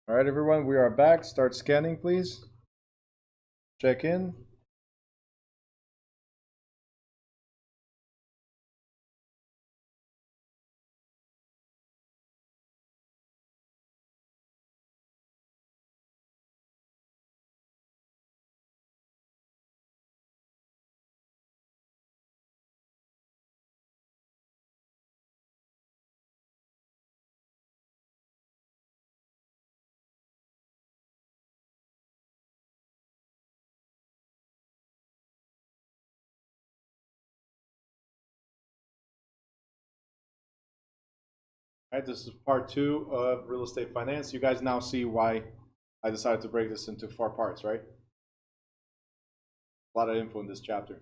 All right, everyone, we are back. Start scanning, please. Check in. All right, this is part 2 of real estate finance. You guys now see why I decided to break this into 4 parts, right? A lot of info in this chapter.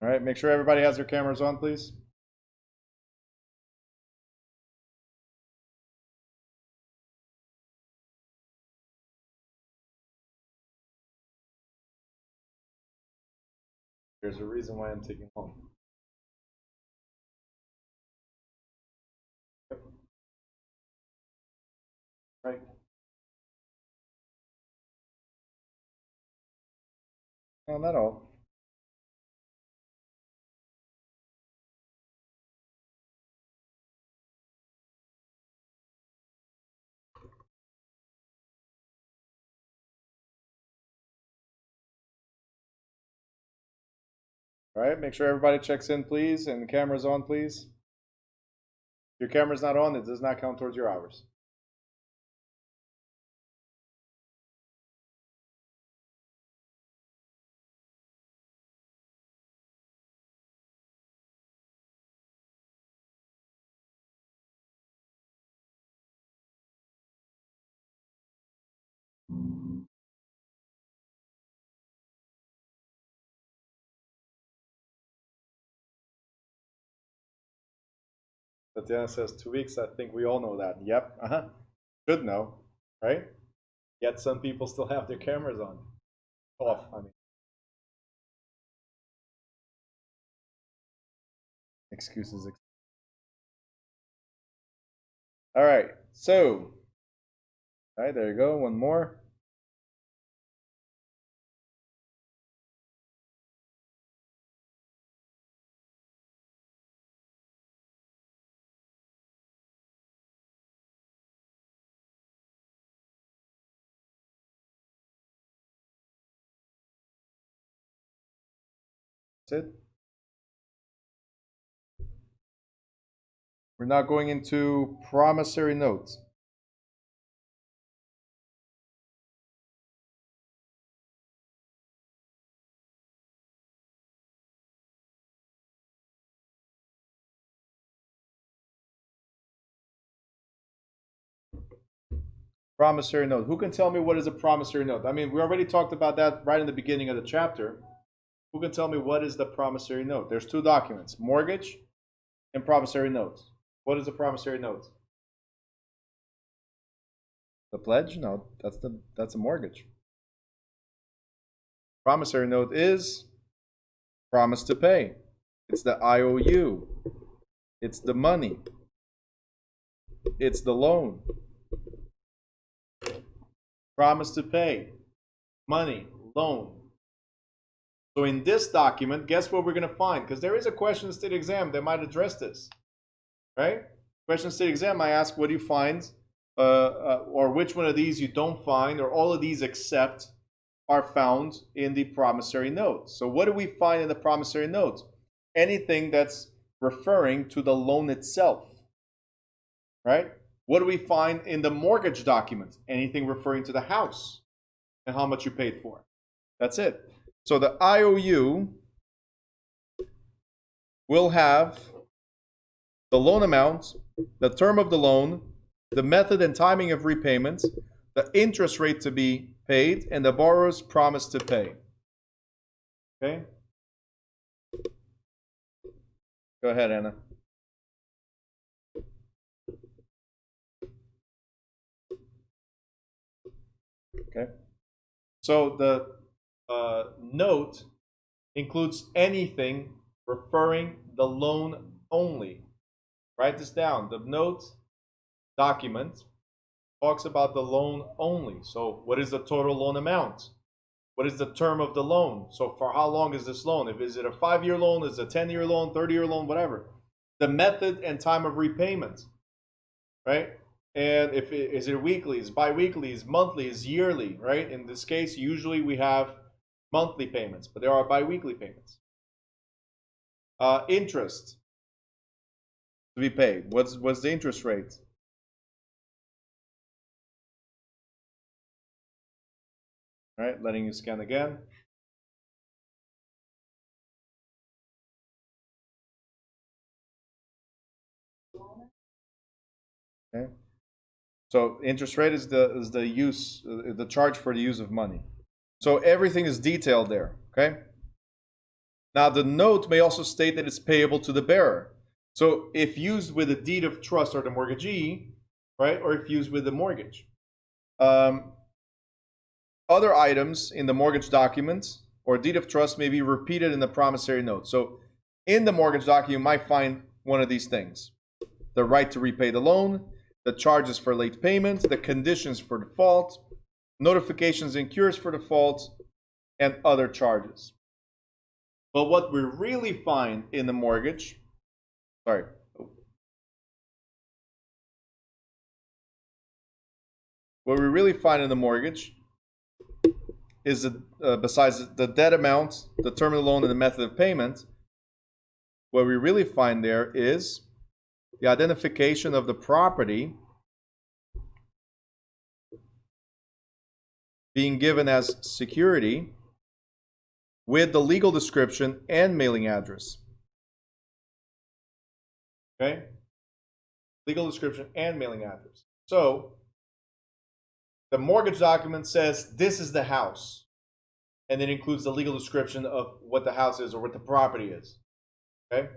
All right, make sure everybody has their cameras on, please. There's a reason why I'm taking long. Yep. Right. No, not all. All right, make sure everybody checks in, please, and the camera's on, please. If your camera's not on, it does not count towards your hours. Tatiana says 2 weeks. I think we all know that. Yep. Should know, right? Yet some people still have their cameras on. Off, I mean. Excuses. All right, so, all right, there you go. One more. That's it. We're now going into promissory notes. Promissory note. Who can tell me what is a promissory note? I mean, we already talked about that right in the beginning of the chapter. Who can tell me what is the promissory note? There's 2 documents, mortgage and promissory notes. What is a promissory note? The pledge? No, that's a mortgage. Promissory note is promise to pay. It's the IOU. It's the money. It's the loan. Promise to pay. Money. Loan. So in this document, guess what we're going to find? Because there is a question state exam that might address this. Right? Question state exam, I ask what do you find? Or which one of these you don't find, or all of these except are found in the promissory note. So what do we find in the promissory note? Anything that's referring to the loan itself, right? What do we find in the mortgage document? Anything referring to the house and how much you paid for. That's it. So the IOU will have the loan amount, the term of the loan, the method and timing of repayment, the interest rate to be paid, and the borrower's promise to pay. Okay? Go ahead, Anna. Okay. So the note includes anything referring the loan only. Write this down. The note document talks about the loan only. So what is the total loan amount? What is the term of the loan? So for how long is this loan? Is it a 5-year loan? Is it a 10-year loan, 30-year loan, whatever. The method and time of repayment, right? And if is it weekly, is bi-weekly, is monthly, is yearly, right? In this case, usually we have monthly payments, but there are bi-weekly payments. Interest to be paid. What's the interest rate? All right, letting you scan again. Okay. So interest rate is the use, the charge for the use of money. So everything is detailed there. Okay. Now the note may also state that it's payable to the bearer. So if used with a deed of trust or the mortgagee, right, or if used with the mortgage. Other items in the mortgage document or deed of trust may be repeated in the promissory note. So in the mortgage document, you might find one of these things: the right to repay the loan, the charges for late payment, the conditions for default, notifications and cures for default, and other charges. But what we really find in the mortgage, what we really find in the mortgage is besides the debt amount, the term of the loan, and the method of payment, what we really find there is the identification of the property being given as security with the legal description and mailing address. Okay? Legal description and mailing address. So the mortgage document says this is the house, and it includes the legal description of what the house is or what the property is. Okay?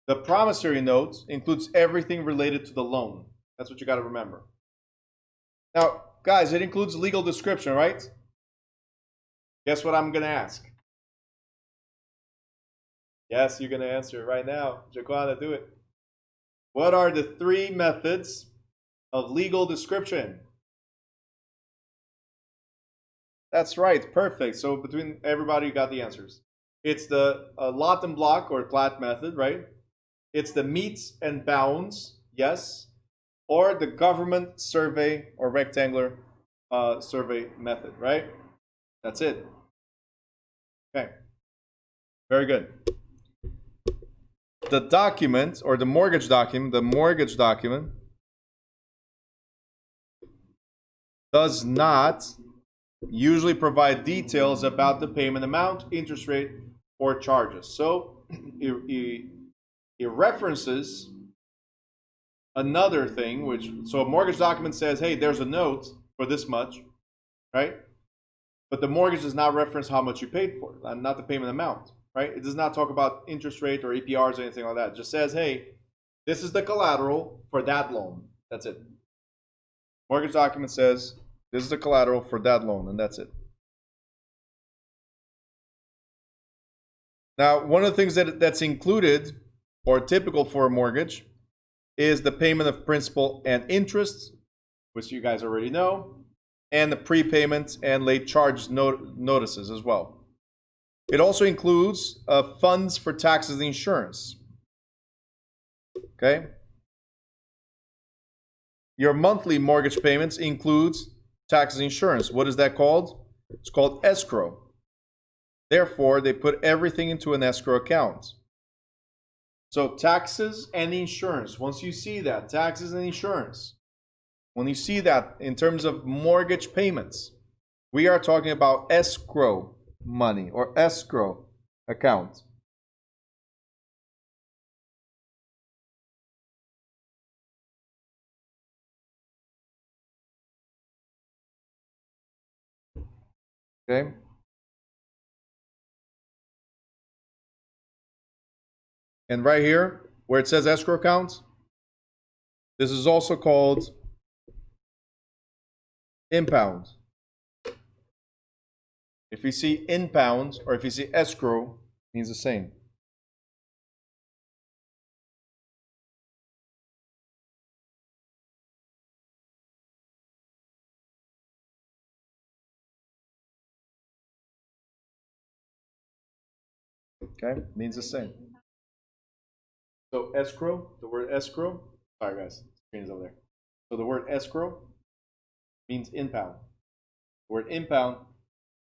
The promissory note includes everything related to the loan. That's what you got to remember. Now, guys, it includes legal description, right? Guess what I'm going to ask? Yes, you're going to answer right now. Jaquana, do it. What are the 3 methods of legal description? That's right. Perfect. So between everybody, you got the answers. It's the lot and block or plat method, right? It's the meets and bounds, yes, or the government survey or rectangular survey method, right? That's it. Okay. Very good. The document or the mortgage document does not usually provide details about the payment amount, interest rate, or charges. So it references another thing, so a mortgage document says, hey, there's a note for this much, right? But the mortgage does not reference how much you paid for it, not the payment amount, right? It does not talk about interest rate or APRs or anything like that. It just says, hey, this is the collateral for that loan. That's it. Mortgage document says, this is the collateral for that loan, and that's it. Now, one of the things that's included or typical for a mortgage is the payment of principal and interest, which you guys already know, and the prepayment and late charge notices as well. It also includes funds for taxes and insurance. Okay? Your monthly mortgage payments includes taxes and insurance. What is that called? It's called escrow. Therefore, they put everything into an escrow account. So taxes and insurance, once you see that, taxes and insurance, when you see that in terms of mortgage payments, we are talking about escrow money or escrow account. Okay? And right here, where it says escrow account, this is also called impound. If you see impound or if you see escrow, it means the same. Okay, means the same. So escrow, the word escrow, sorry guys, screen is over there. So the word escrow means impound. The word impound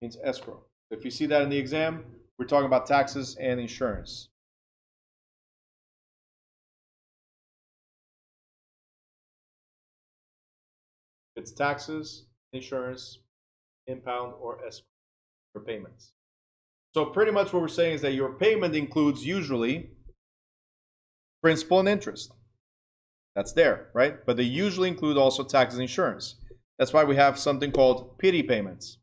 means escrow. If you see that in the exam, we're talking about taxes and insurance. It's taxes, insurance, impound, or escrow for payments. So pretty much what we're saying is that your payment includes usually principal and interest. That's there, right? But they usually include also taxes and insurance. That's why we have something called PD payments.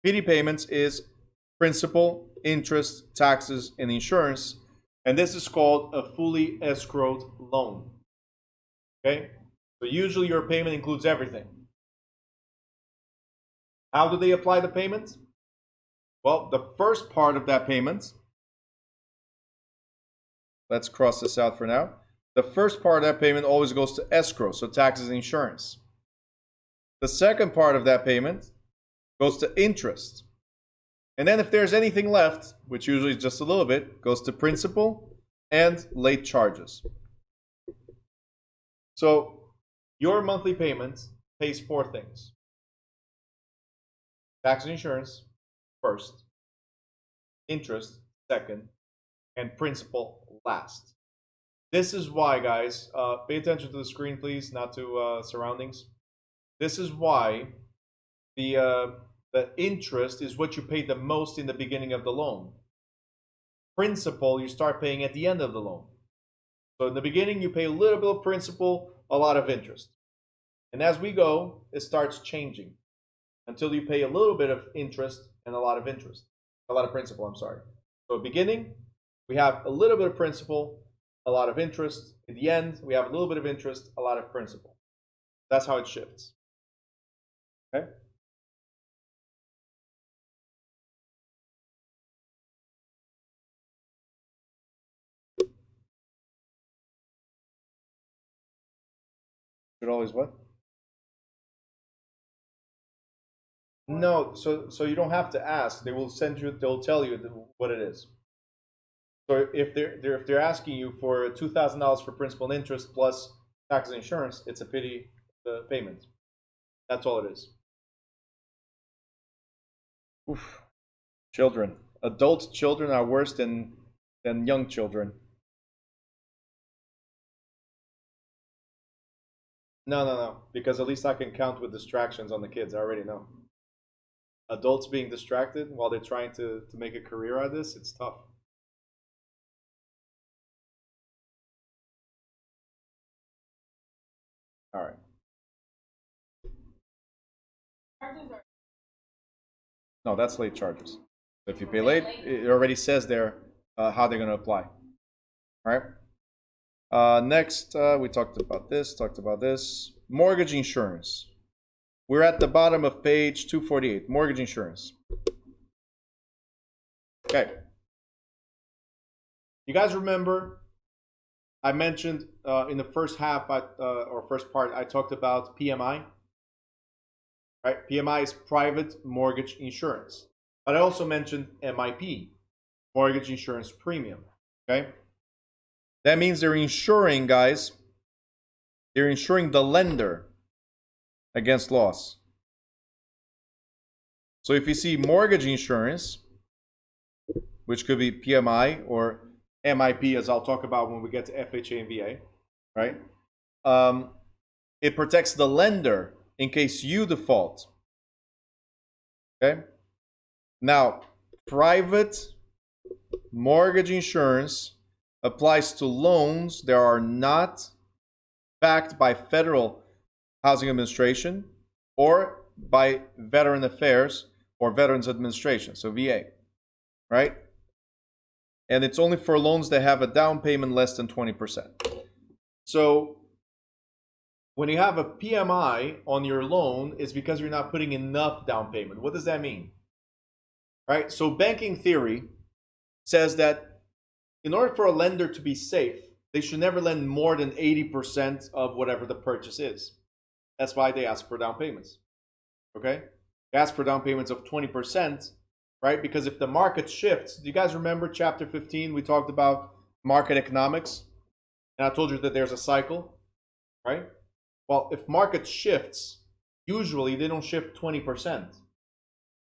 PD payments is principal, interest, taxes, and insurance. And this is called a fully escrowed loan. Okay? So usually your payment includes everything. How do they apply the payment? Well, the first part of that payment, let's cross this out for now. The first part of that payment always goes to escrow, so taxes and insurance. The second part of that payment goes to interest. And then if there's anything left, which usually is just a little bit, goes to principal and late charges. So your monthly payment pays four things. Tax and insurance first, interest second, and principal last. This is why, guys, pay attention to the screen, please, not to surroundings. This is why the interest is what you pay the most in the beginning of the loan. Principal, you start paying at the end of the loan. So in the beginning, you pay a little bit of principal, a lot of interest. And as we go, it starts changing until you pay a little bit of interest and a lot of principal, I'm sorry. So beginning, we have a little bit of principal, a lot of interest. In the end, we have a little bit of interest, a lot of principal. That's how it shifts. Okay? Should always what? No, so you don't have to ask. They will send you. They'll tell you what it is. So if they're asking you for $2,000 for principal and interest plus tax and insurance, it's a pity payment. That's all it is. Oof. Children, adult children are worse than young children. No, because at least I can count with distractions on the kids. I already know. Adults being distracted while they're trying to make a career out of this, it's tough. All right. No, that's late charges. If you pay late, it already says there how they're going to apply. All right. Next, we talked about this. Mortgage insurance. We're at the bottom of page 248. Mortgage insurance. Okay. You guys remember I mentioned in the first half or first part, I talked about PMI. Right? PMI is private mortgage insurance. But I also mentioned MIP, mortgage insurance premium. Okay? That means they're insuring, guys, they're insuring the lender against loss. So if you see mortgage insurance, which could be PMI or MIP, as I'll talk about when we get to FHA and VA, right? It protects the lender in case you default. Okay? Now, private mortgage insurance applies to loans that are not backed by Federal Housing Administration or by Veteran Affairs or Veterans Administration, so VA, right? And it's only for loans that have a down payment less than 20%. So when you have a PMI on your loan, it's because you're not putting enough down payment. What does that mean? Right? So banking theory says that in order for a lender to be safe, they should never lend more than 80% of whatever the purchase is. That's why they ask for down payments. Okay? They ask for down payments of 20%, right? Because if the market shifts, do you guys remember chapter 15? We talked about market economics, and I told you that there's a cycle, right? Well, if market shifts, usually they don't shift 20%,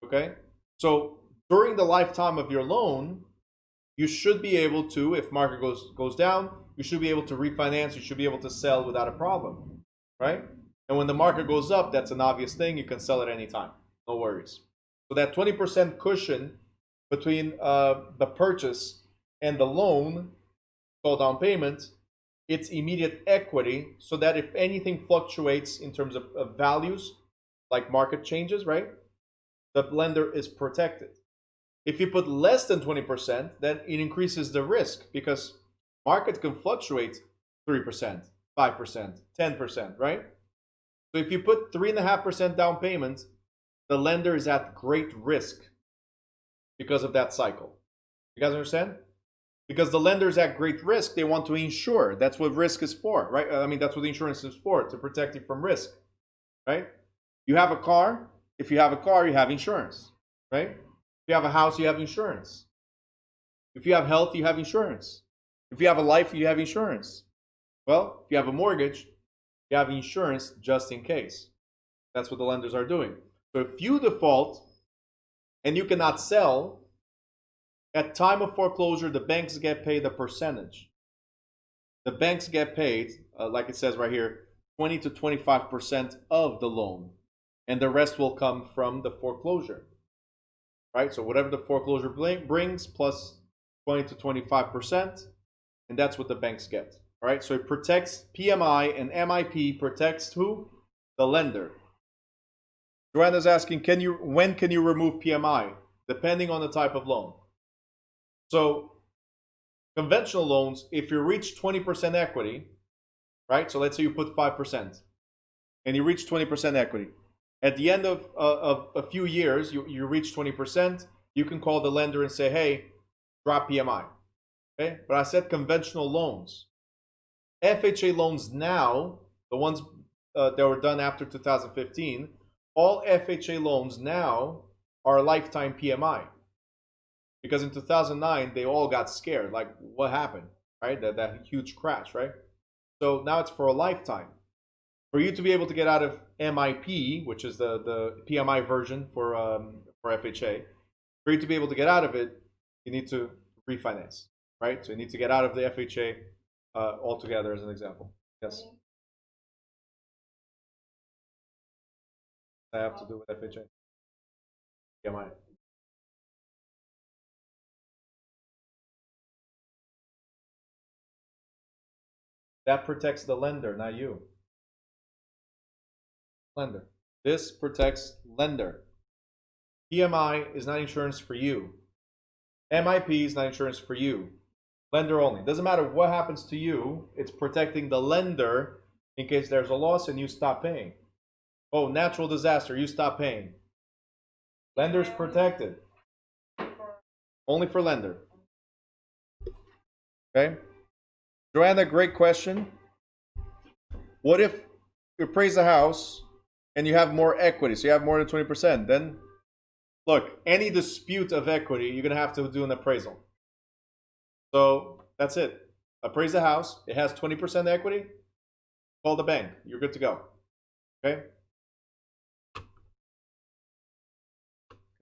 okay? So during the lifetime of your loan, you should be able to, if market goes down, you should be able to refinance, you should be able to sell without a problem, right? And when the market goes up, that's an obvious thing, you can sell at any time, no worries. So that 20% cushion between the purchase and the loan, called down payment, it's immediate equity, so that if anything fluctuates in terms of values, like market changes, right, the lender is protected. If you put less than 20%, then it increases the risk, because market can fluctuate 3%, 5%, 10%, right? So if you put 3.5% down payment, the lender is at great risk because of that cycle. You guys understand? Because the lender is at great risk, they want to insure. That's what risk is for, right? I mean, that's what insurance is for, to protect you from risk, right? You have a car. If you have a car, you have insurance, right? If you have a house, you have insurance. If you have health, you have insurance. If you have a life, you have insurance. Well, if you have a mortgage, you have insurance just in case. That's what the lenders are doing. So if you default and you cannot sell, at time of foreclosure, the banks get paid a percentage. The banks get paid, like it says right here, 20 to 25% of the loan. And the rest will come from the foreclosure. Right? So whatever the foreclosure brings, plus 20 to 25%, and that's what the banks get. All right? So it protects PMI, and MIP protects who? The lender. Joanna's asking, when can you remove PMI? Depending on the type of loan. So conventional loans, if you reach 20% equity, right? So let's say you put 5% and you reach 20% equity. At the end of a few years, you reach 20%, you can call the lender and say, hey, drop PMI. Okay? But I said conventional loans. FHA loans now, the ones that were done after 2015, all FHA loans now are lifetime PMI. Because in 2009, they all got scared. Like, what happened, right? That huge crash, right? So now it's for a lifetime. For you to be able to get out of MIP, which is the PMI version for FHA, for you to be able to get out of it, you need to refinance, right? So you need to get out of the FHA altogether, as an example. Yes? I have to do with FHA. PMI. That protects the lender, not you. Lender. This protects lender. PMI is not insurance for you. MIP is not insurance for you. Lender only. Doesn't matter what happens to you, it's protecting the lender in case there's a loss and you stop paying. Oh, natural disaster, you stop paying. Lender's protected. Only for lender. Okay? Joanna, great question. What if you appraise a house and you have more equity, so you have more than 20%? Then, look, any dispute of equity, you're going to have to do an appraisal. So that's it. Appraise the house. It has 20% equity. Call the bank. You're good to go. Okay?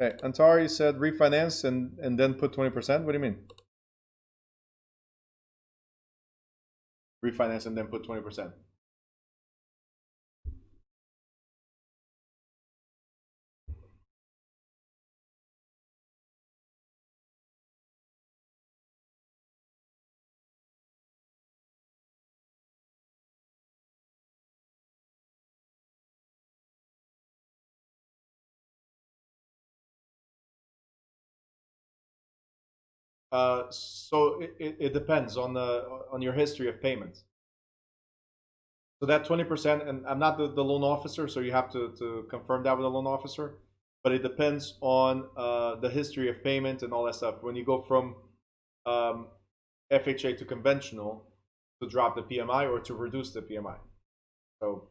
Okay. Antari said refinance and then put 20%. What do you mean? Refinance and then put 20%. So it depends on your history of payments. So that 20%, and I'm not the loan officer, so you have to confirm that with the loan officer, but it depends on the history of payment and all that stuff. When you go from FHA to conventional, to drop the PMI or to reduce the PMI. So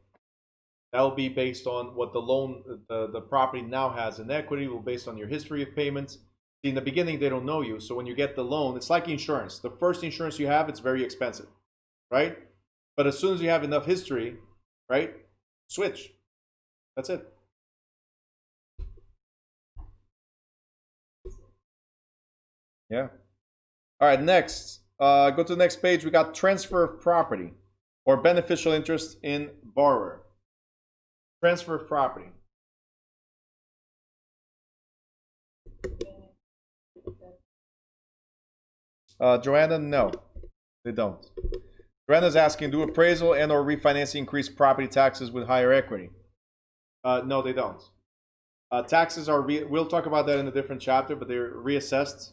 that will be based on what the loan, the property now has in equity, will based on your history of payments See, in the beginning, they don't know you. So when you get the loan, it's like insurance. The first insurance you have, it's very expensive, right? But as soon as you have enough history, right, switch. That's it. Yeah. All right, next. Go to the next page. We got transfer of property or beneficial interest in borrower. Transfer of property. Joanna, no, they don't. Joanna's asking, do appraisal and or refinancing increase property taxes with higher equity? No, they don't. Taxes are, we'll talk about that in a different chapter, but they're reassessed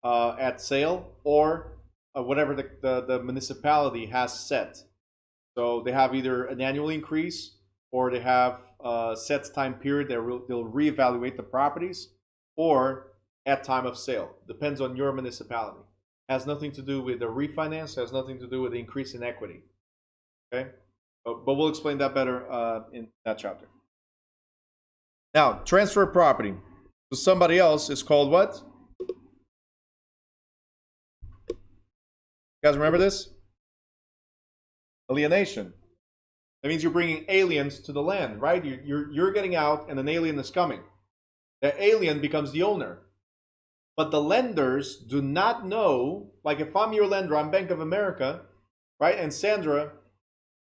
at sale or whatever the municipality has set. So they have either an annual increase or they have a set time period that they'll reevaluate the properties, or at time of sale. Depends on your municipality. Has nothing to do with the refinance, has nothing to do with the increase in equity. Okay? But we'll explain that better in that chapter. Now, transfer of property to somebody else is called what? You guys remember this? Alienation. That means you're bringing aliens to the land, right? You're getting out and an alien is coming. The alien becomes the owner. But the lenders do not know, like if I'm your lender, I'm Bank of America, right? And Sandra,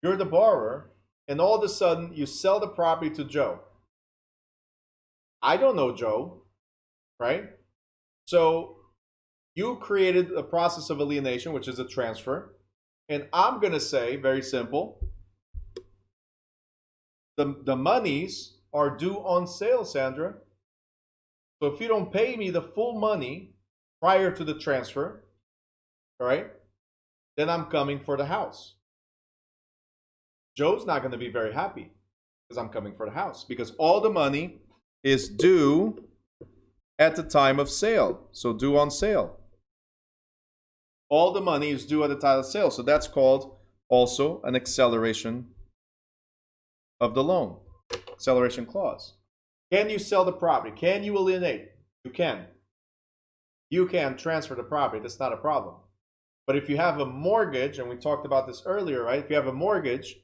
you're the borrower, and all of a sudden you sell the property to Joe. I don't know Joe, right? So you created a process of alienation, which is a transfer. And I'm going to say, very simple, the monies are due on sale, Sandra. So if you don't pay me the full money prior to the transfer, all right, then I'm coming for the house. Joe's not going to be very happy because I'm coming for the house, because all the money is due at the time of sale. So due on sale. All the money is due at the time of sale. So that's called also an acceleration of the loan. Acceleration clause. Can you sell the property? Can you alienate? You can. You can transfer the property. That's not a problem. But if you have a mortgage, and we talked about this earlier, right? If you have a mortgage,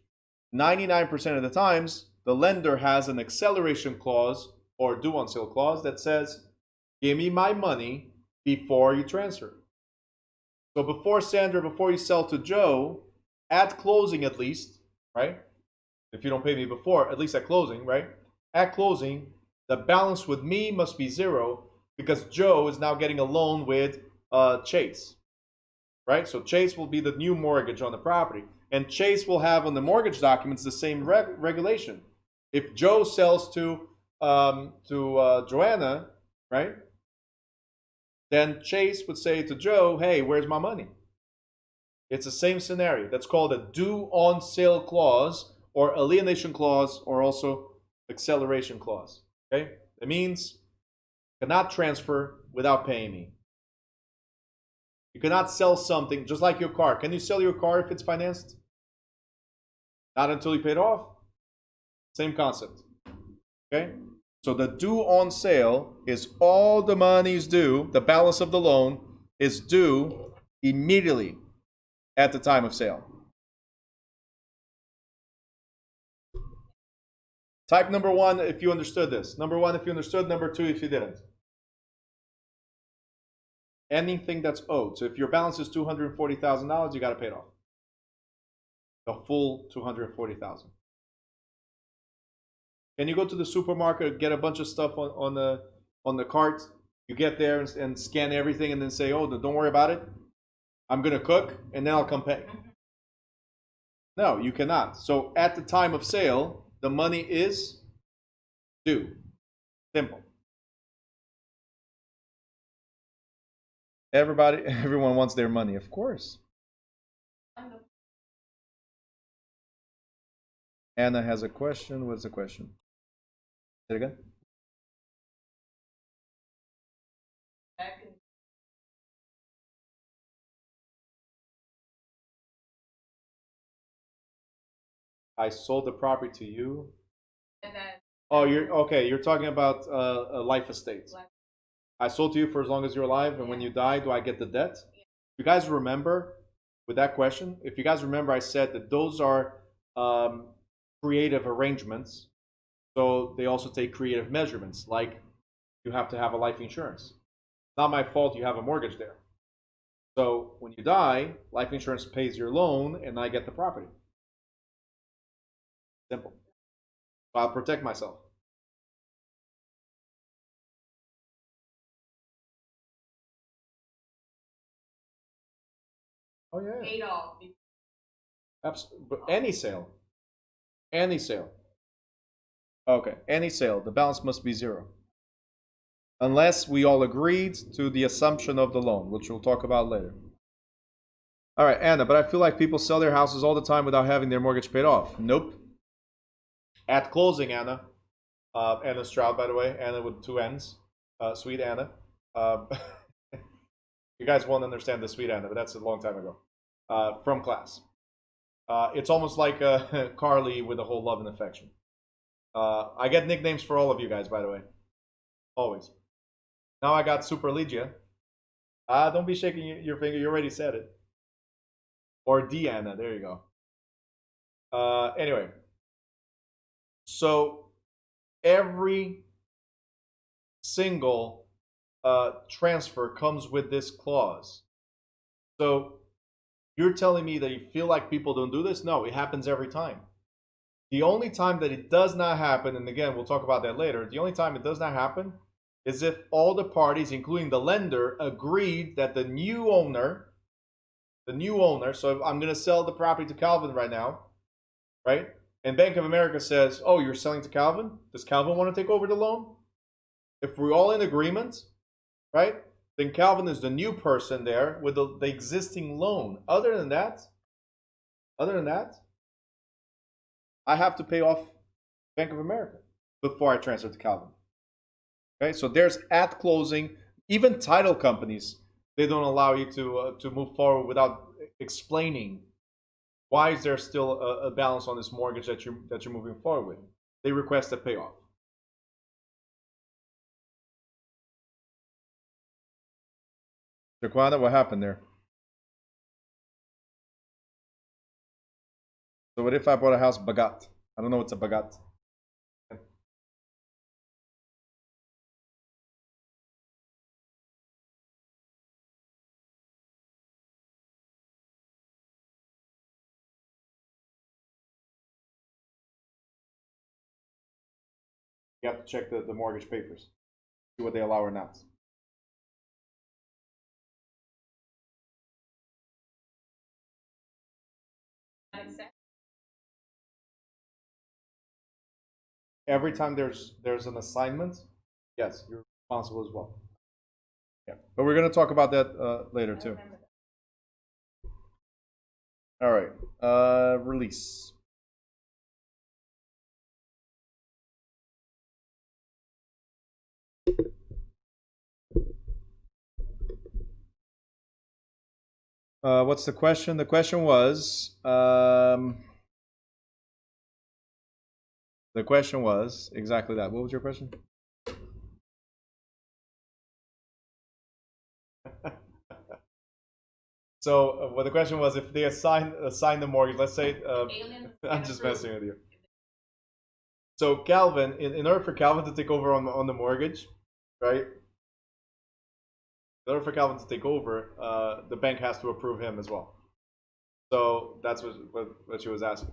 99% of the times, the lender has an acceleration clause or due on sale clause that says, give me my money before you transfer. So before Sandra, before you sell to Joe, at closing at least, right? If you don't pay me before, at least at closing, right? At closing, the balance with me must be zero because Joe is now getting a loan with Chase, right? So Chase will be the new mortgage on the property. And Chase will have on the mortgage documents the same regulation. If Joe sells to Joanna, right? Then Chase would say to Joe, hey, where's my money? It's the same scenario. That's called a due on sale clause or alienation clause or also acceleration clause. Okay? It means you cannot transfer without paying me. You cannot sell something just like your car. Can you sell your car if it's financed? Not until you pay it off. Same concept. Okay? So the due on sale is all the money is due, the balance of the loan is due immediately at the time of sale. Type number one if you understood this. Number one if you understood, number two if you didn't. Anything that's owed. So if your balance is $240,000, you got to pay it off. The full $240,000. Can you go to the supermarket, get a bunch of stuff on the cart? You get there and scan everything and then say, oh, don't worry about it. I'm going to cook and then I'll come pay. No, you cannot. So at the time of sale, the money is due. Simple. Everyone wants their money, of course. Anna has a question. What's the question? Say it again. I sold the property to you. And then, oh, you're okay. You're talking about a life estate. I sold to you for as long as you're alive, and when you die, do I get the debt? You guys remember with that question? If you guys remember, I said that those are creative arrangements. So they also take creative measurements, like you have to have a life insurance. It's not my fault you have a mortgage there. So when you die, life insurance pays your loan, and I get the property. Simple. So I'll protect myself. Oh yeah. Paid off. Absolutely. But any sale. Any sale. Okay. Any sale. The balance must be zero. Unless we all agreed to the assumption of the loan, which we'll talk about later. All right, Anna, but I feel like people sell their houses all the time without having their mortgage paid off. Nope. At closing, Anna. Anna Stroud, by the way. Anna with two N's. Sweet Anna. You guys won't understand the sweet Anna, but that's a long time ago. From class. It's almost like Carly with the whole love and affection. I get nicknames for all of you guys, by the way. Always. Now I got Super Legia. Don't be shaking your finger. You already said it. Or Deanna. There you go. Anyway. So every single transfer comes with this clause. So you're telling me that you feel like people don't do this? No, it happens every time. The only time that it does not happen, and again, we'll talk about that later, the only time it does not happen is if all the parties, including the lender, agreed that the new owner, so if I'm going to sell the property to Calvin right now, right? And Bank of America says, oh, you're selling to Calvin? Does Calvin want to take over the loan? If we're all in agreement, right? Then Calvin is the new person there with the existing loan. Other than that, I have to pay off Bank of America before I transfer to Calvin. Okay, so there's at closing, even title companies, they don't allow you to move forward without explaining why is there still a balance on this mortgage that you're moving forward with. They request a payoff. Jaquana, what happened there? So what if I bought a house bagat? I don't know what's a bagat. You have to check the mortgage papers, see what they allow or not. Every time there's an assignment, yes, you're responsible as well. Yeah, but we're going to talk about that later too. All right, release. What's the question? The question was exactly that. What was your question? So what the question was, if they assign the mortgage, let's say, I'm just messing with you. So Calvin, in order for Calvin to take over on the mortgage, right? In order for Calvin to take over, the bank has to approve him as well. So that's what she was asking.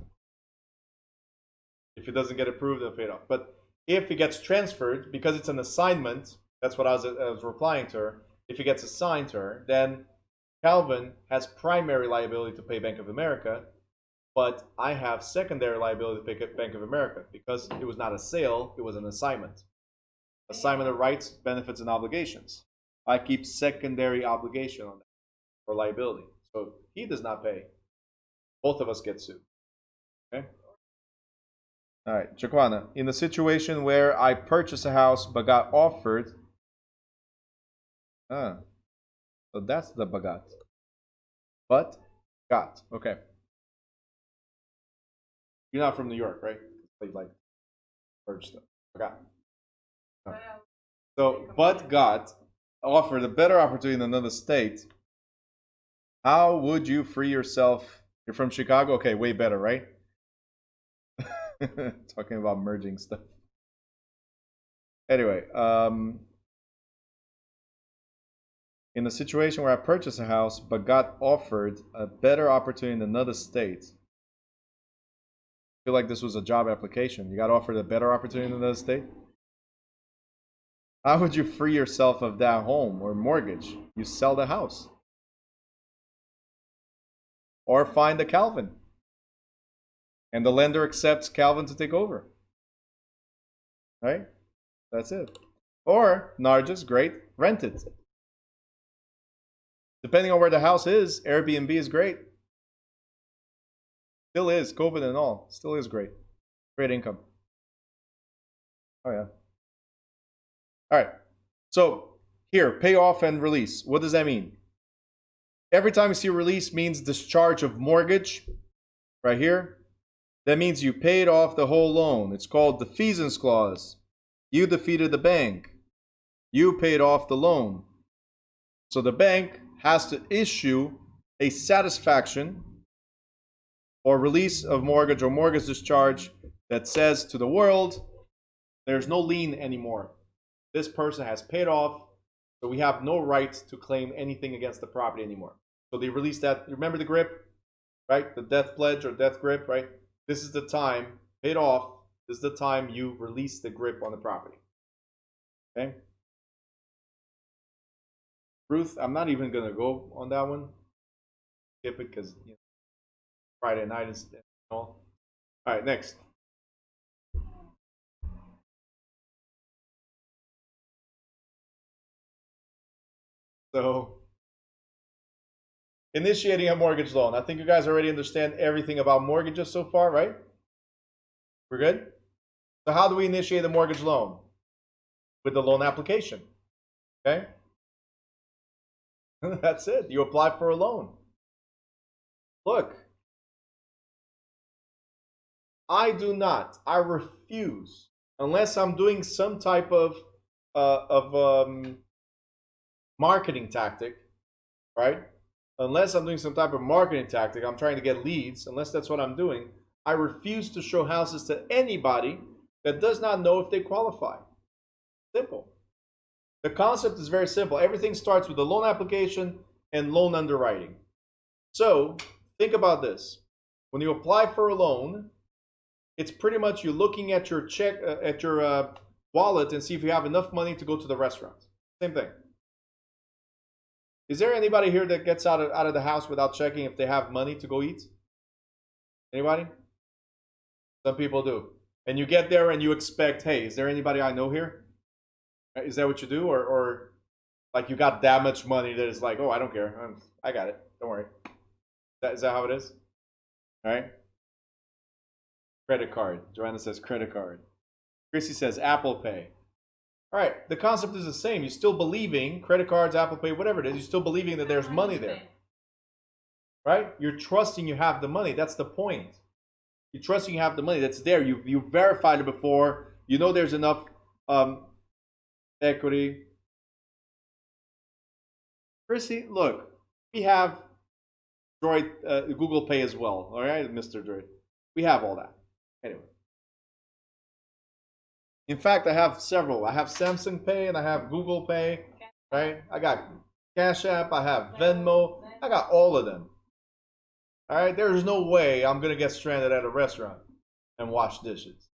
If it doesn't get approved, they'll pay it off. But if it gets transferred, because it's an assignment, that's what I was replying to her. If it gets assigned to her, then Calvin has primary liability to pay Bank of America, but I have secondary liability to pay Bank of America because it was not a sale, it was an assignment. Assignment of rights, benefits, and obligations. I keep secondary obligation on that for liability. So if he does not pay, both of us get sued. Okay? All right, Jaquana, in the situation where I purchased a house but got offered, so that's the bagat. But got, okay. You're not from New York, right? Like purchased them. Bagat. No. So but got offered a better opportunity in another state, how would you free yourself? You're from Chicago? Okay, way better, right? Talking about merging stuff. Anyway, in a situation where I purchased a house but got offered a better opportunity in another state. I feel like this was a job application. You got offered a better opportunity in another state? How would you free yourself of that home or mortgage? You sell the house. Or find a Calvin. And the lender accepts Calvin to take over. Right? That's it. Or, Nargis, great, rent it. Depending on where the house is, Airbnb is great. Still is, COVID and all. Still is great. Great income. Oh, yeah. All right. So, here, pay off and release. What does that mean? Every time you see release means discharge of mortgage. Right here. That means you paid off the whole loan. It's called defeasance clause. You defeated the bank. You paid off the loan. So the bank has to issue a satisfaction or release of mortgage or mortgage discharge that says to the world, there's no lien anymore. This person has paid off, so we have no right to claim anything against the property anymore. So they release that. Remember the grip, right? The death pledge or death grip, right? This is the time, paid off, this is the time you release the grip on the property. Okay? Ruth, I'm not even going to go on that one. Skip it because Friday night is all. All right, next. So, initiating a mortgage loan. I think you guys already understand everything about mortgages so far, right? We're good? So how do we initiate a mortgage loan? With the loan application. Okay? That's it. You apply for a loan. Look. I do not. I refuse. Unless I'm doing some type of marketing tactic, right? Unless I'm doing some type of marketing tactic, I'm trying to get leads, unless that's what I'm doing, I refuse to show houses to anybody that does not know if they qualify. Simple. The concept is very simple. Everything starts with a loan application and loan underwriting. So, think about this. When you apply for a loan, it's pretty much you looking at your check, at your wallet and see if you have enough money to go to the restaurant. Same thing. Is there anybody here that gets out of the house without checking if they have money to go eat? Anybody? Some people do. And you get there and you expect, hey, is there anybody I know here? Is that what you do? Or like you got that much money that it's like, oh, I don't care. I got it. Don't worry. Is that how it is? All right. Credit card. Joanna says credit card. Chrissy says Apple Pay. All right. The concept is the same. You're still believing, credit cards, Apple Pay, whatever it is, you're still believing that there's money there. Right? You're trusting you have the money. That's the point. You're trusting you have the money that's there. You verified it before. You know there's enough equity. Chrissy, look, we have Droid, Google Pay as well. All right, Mr. Droid. We have all that. Anyway. In fact, I have several. I have Samsung Pay and I have Google Pay. Right? I got Cash App. I have Venmo. I got all of them. All right? There's no way I'm going to get stranded at a restaurant and wash dishes.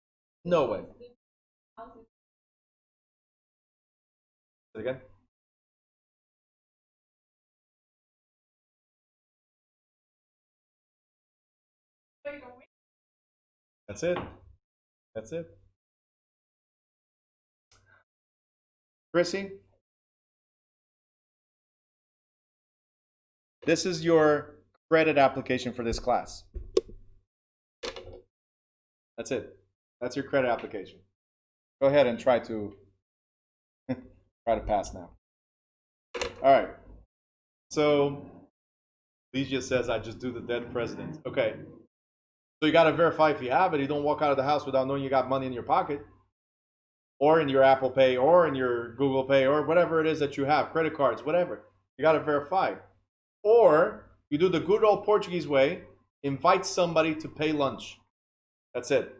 No way. Say it again? That's it. That's it. Chrissy, this is your credit application for this class. That's it. That's your credit application. Go ahead and try to pass now. All right. So Legia says I just do the dead president. Okay. So you got to verify if you have it. You don't walk out of the house without knowing you got money in your pocket. or in your Apple Pay, or in your Google Pay, or whatever it is that you have, credit cards, whatever. You got to verify. Or you do the good old Portuguese way, invite somebody to pay lunch. That's it.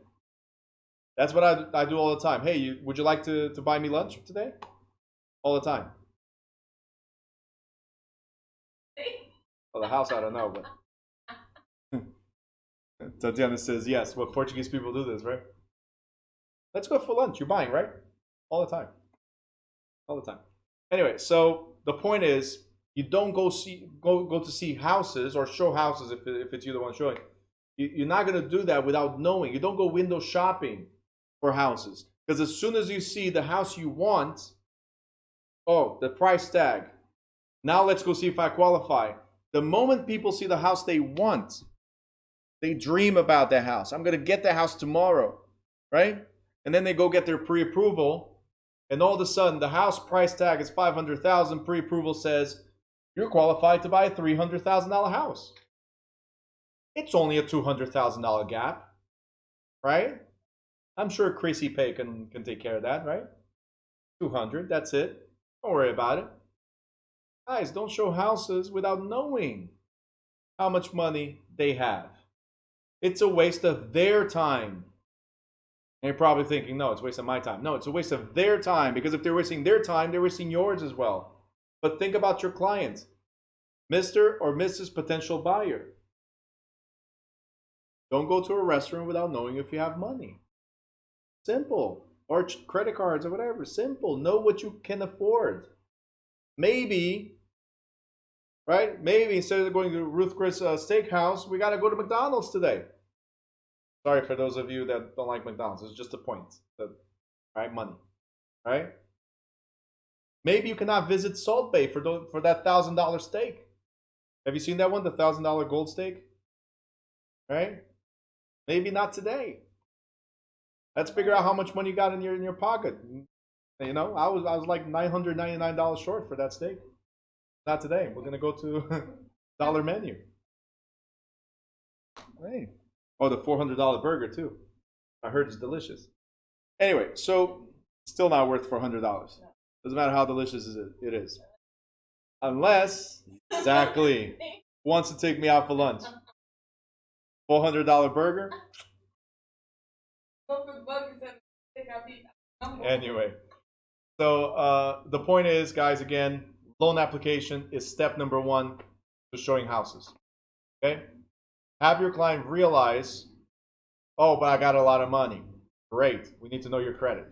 That's what I do all the time. Hey, would you like to buy me lunch today? All the time. Well, the house, I don't know, but Tatiana says yes. Well, Portuguese people do this, right? Let's go for lunch. You're buying, right? All the time. All the time. Anyway, so the point is, you don't go to see houses or show houses if it's you the one showing. You're not going to do that without knowing. You don't go window shopping for houses, because as soon as you see the house you want, oh, the price tag. Now let's go see if I qualify. The moment people see the house they want, they dream about the house. I'm going to get the house tomorrow, right? And then they go get their pre-approval, and all of a sudden the house price tag is $500,000. Pre-approval says you're qualified to buy a $300,000 house. It's only a $200,000 gap, right? I'm sure Crazy Pay can take care of that, right? 200, that's it. Don't worry about it. Guys, don't show houses without knowing how much money they have. It's a waste of their time. And you're probably thinking, no, it's a waste of my time. No, it's a waste of their time, because if they're wasting their time, they're wasting yours as well. But think about your client, Mr. or Mrs. Potential Buyer. Don't go to a restaurant without knowing if you have money. Simple. Or credit cards or whatever. Simple. Know what you can afford. Maybe, right? Maybe instead of going to Ruth Chris Steakhouse, we got to go to McDonald's today. Sorry for those of you that don't like McDonald's. It's just a point. Right? Money. Right? Maybe you cannot visit Salt Bay for that $1,000 steak. Have you seen that one? The $1,000 gold steak? Right? Maybe not today. Let's figure out how much money you got in your pocket. You know, I was like $999 short for that steak. Not today. We're gonna go to dollar menu. Hey. Oh, the $400 burger too. I heard it's delicious. Anyway, so still not worth $400. Doesn't matter how delicious it is. Unless, exactly, wants to take me out for lunch. $400 burger. Anyway, so the point is, guys, again, loan application is step number one to showing houses. Okay? Have your client realize, oh, but I got a lot of money. Great. We need to know your credit.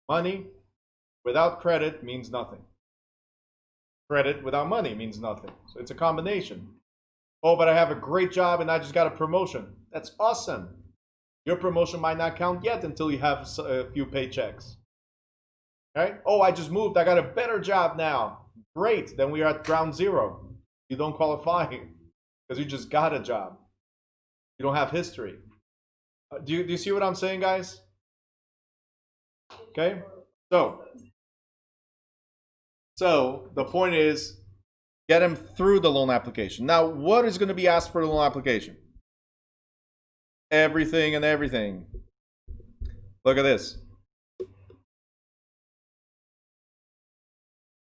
Money without credit means nothing. Credit without money means nothing. So it's a combination. Oh, but I have a great job and I just got a promotion. That's awesome. Your promotion might not count yet until you have a few paychecks. Right? Oh, I just moved. I got a better job now. Great. Then we are at ground zero. You don't qualify because you just got a job. You don't have history. Do you see what I'm saying, guys? Okay? So the point is, get them through the loan application. Now, what is going to be asked for the loan application? Everything and everything. Look at this.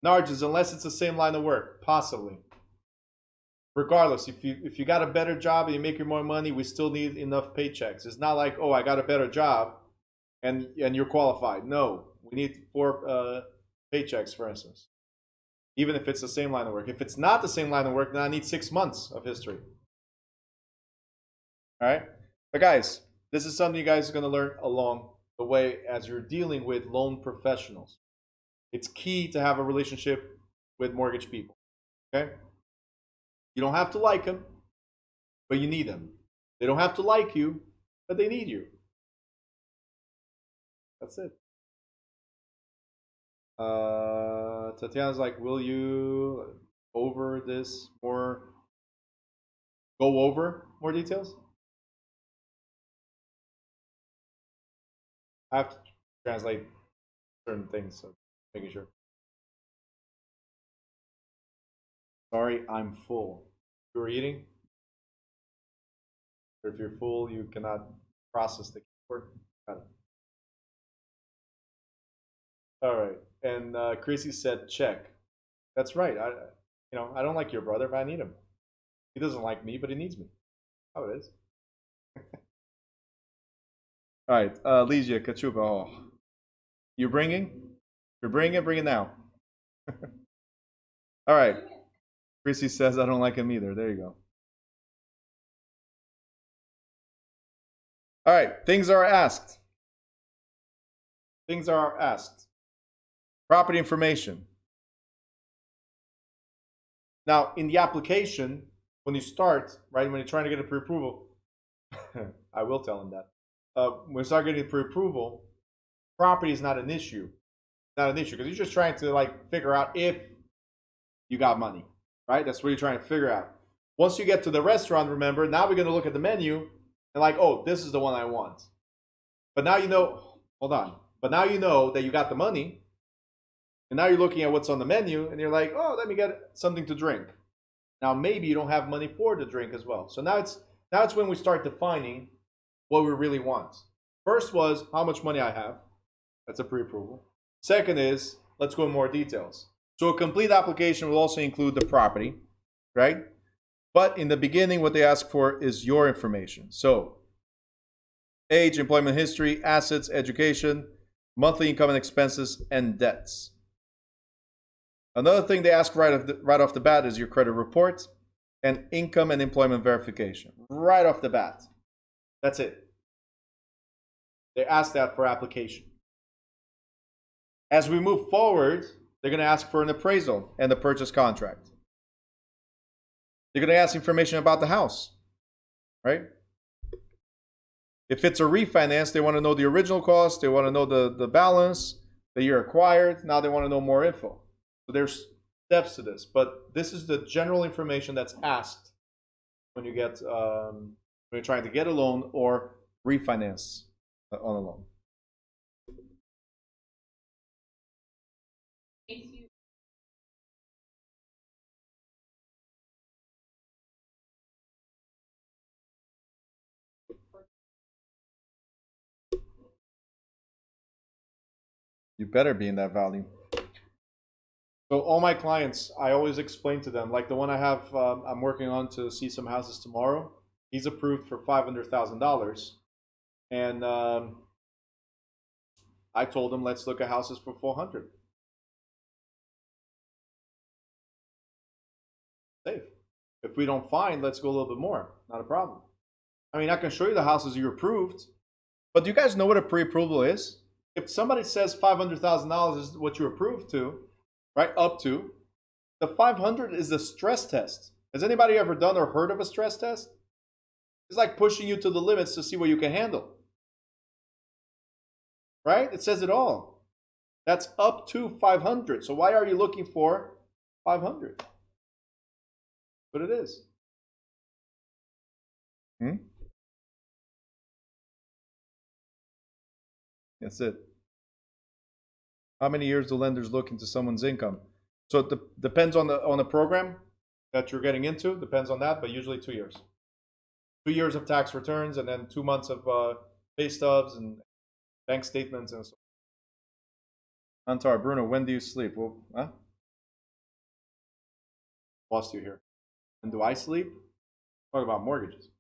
Narges, unless it's the same line of work, possibly. Regardless, if you got a better job and you make more money, we still need enough paychecks. It's not like, oh, I got a better job and you're qualified. No, we need 4 paychecks, for instance. Even if it's the same line of work. If it's not the same line of work, then I need 6 months of history. All right? But guys, this is something you guys are going to learn along the way as you're dealing with loan professionals. It's key to have a relationship with mortgage people. Okay? You don't have to like them, but you need them. They don't have to like you, but they need you. That's it. Tatiana's like, will you go over more details? I have to translate certain things, so making sure. Sorry, I'm full. You were eating? Or if you're full, you cannot process the keyboard. Got it. All right. And Chrissy said, check. That's right. I don't like your brother, but I need him. He doesn't like me, but he needs me. How it is. All right. Ligia, Kachuba. Oh. You bringing? You're bringing it? Bring it now. All right. Chrissy says, I don't like him either. There you go. All right. Things are asked. Things are asked. Property information. Now, in the application, when you start, right, when you're trying to get a pre-approval, I will tell them that. When you start getting pre-approval, property is not an issue. Not an issue because you're just trying to like figure out if you got money, right? That's what you're trying to figure out. Once you get to the restaurant, remember, now we're going to look at the menu and like, oh, this is the one I want. But now you know, hold on. But now you know that you got the money. And now you're looking at what's on the menu and you're like, oh, let me get something to drink. Now maybe you don't have money for the drink as well. So now it's when we start defining what we really want. First was how much money I have. That's a pre-approval. Second is, let's go in more details. So a complete application will also include the property, right? But in the beginning, what they ask for is your information. So age, employment history, assets, education, monthly income and expenses, and debts. Another thing they ask right off the bat is your credit report and income and employment verification. Right off the bat. That's it. They ask that for application. As we move forward, they're going to ask for an appraisal and the purchase contract. They're going to ask information about the house, right? If it's a refinance, they want to know the original cost. They want to know the balance, the year acquired. Now they want to know more info. So there's steps to this, but this is the general information that's asked when you get when you're trying to get a loan or refinance on a loan. You better be in that value. So all my clients, I always explain to them, like the one I have, I'm working on to see some houses tomorrow. He's approved for $500,000, and I told him let's look at houses for $400,000. Safe. If we don't find, let's go a little bit more. Not a problem. I mean, I can show you the houses you approved, but do you guys know what a pre-approval is? If somebody says $500,000 is what you approved to, right, up to, the 500 is the stress test. Has anybody ever done or heard of a stress test? It's like pushing you to the limits to see what you can handle. Right? It says it all. That's up to 500. So why are you looking for 500? But it is. That's it. How many years do lenders look into someone's income? So it depends on the program that you're getting into. Depends on that, but usually 2 years. 2 years of tax returns and then 2 months of pay stubs and bank statements and so on. Antar, Bruno, when do you sleep? Well, huh? Lost you here. And do I sleep? Talk about mortgages.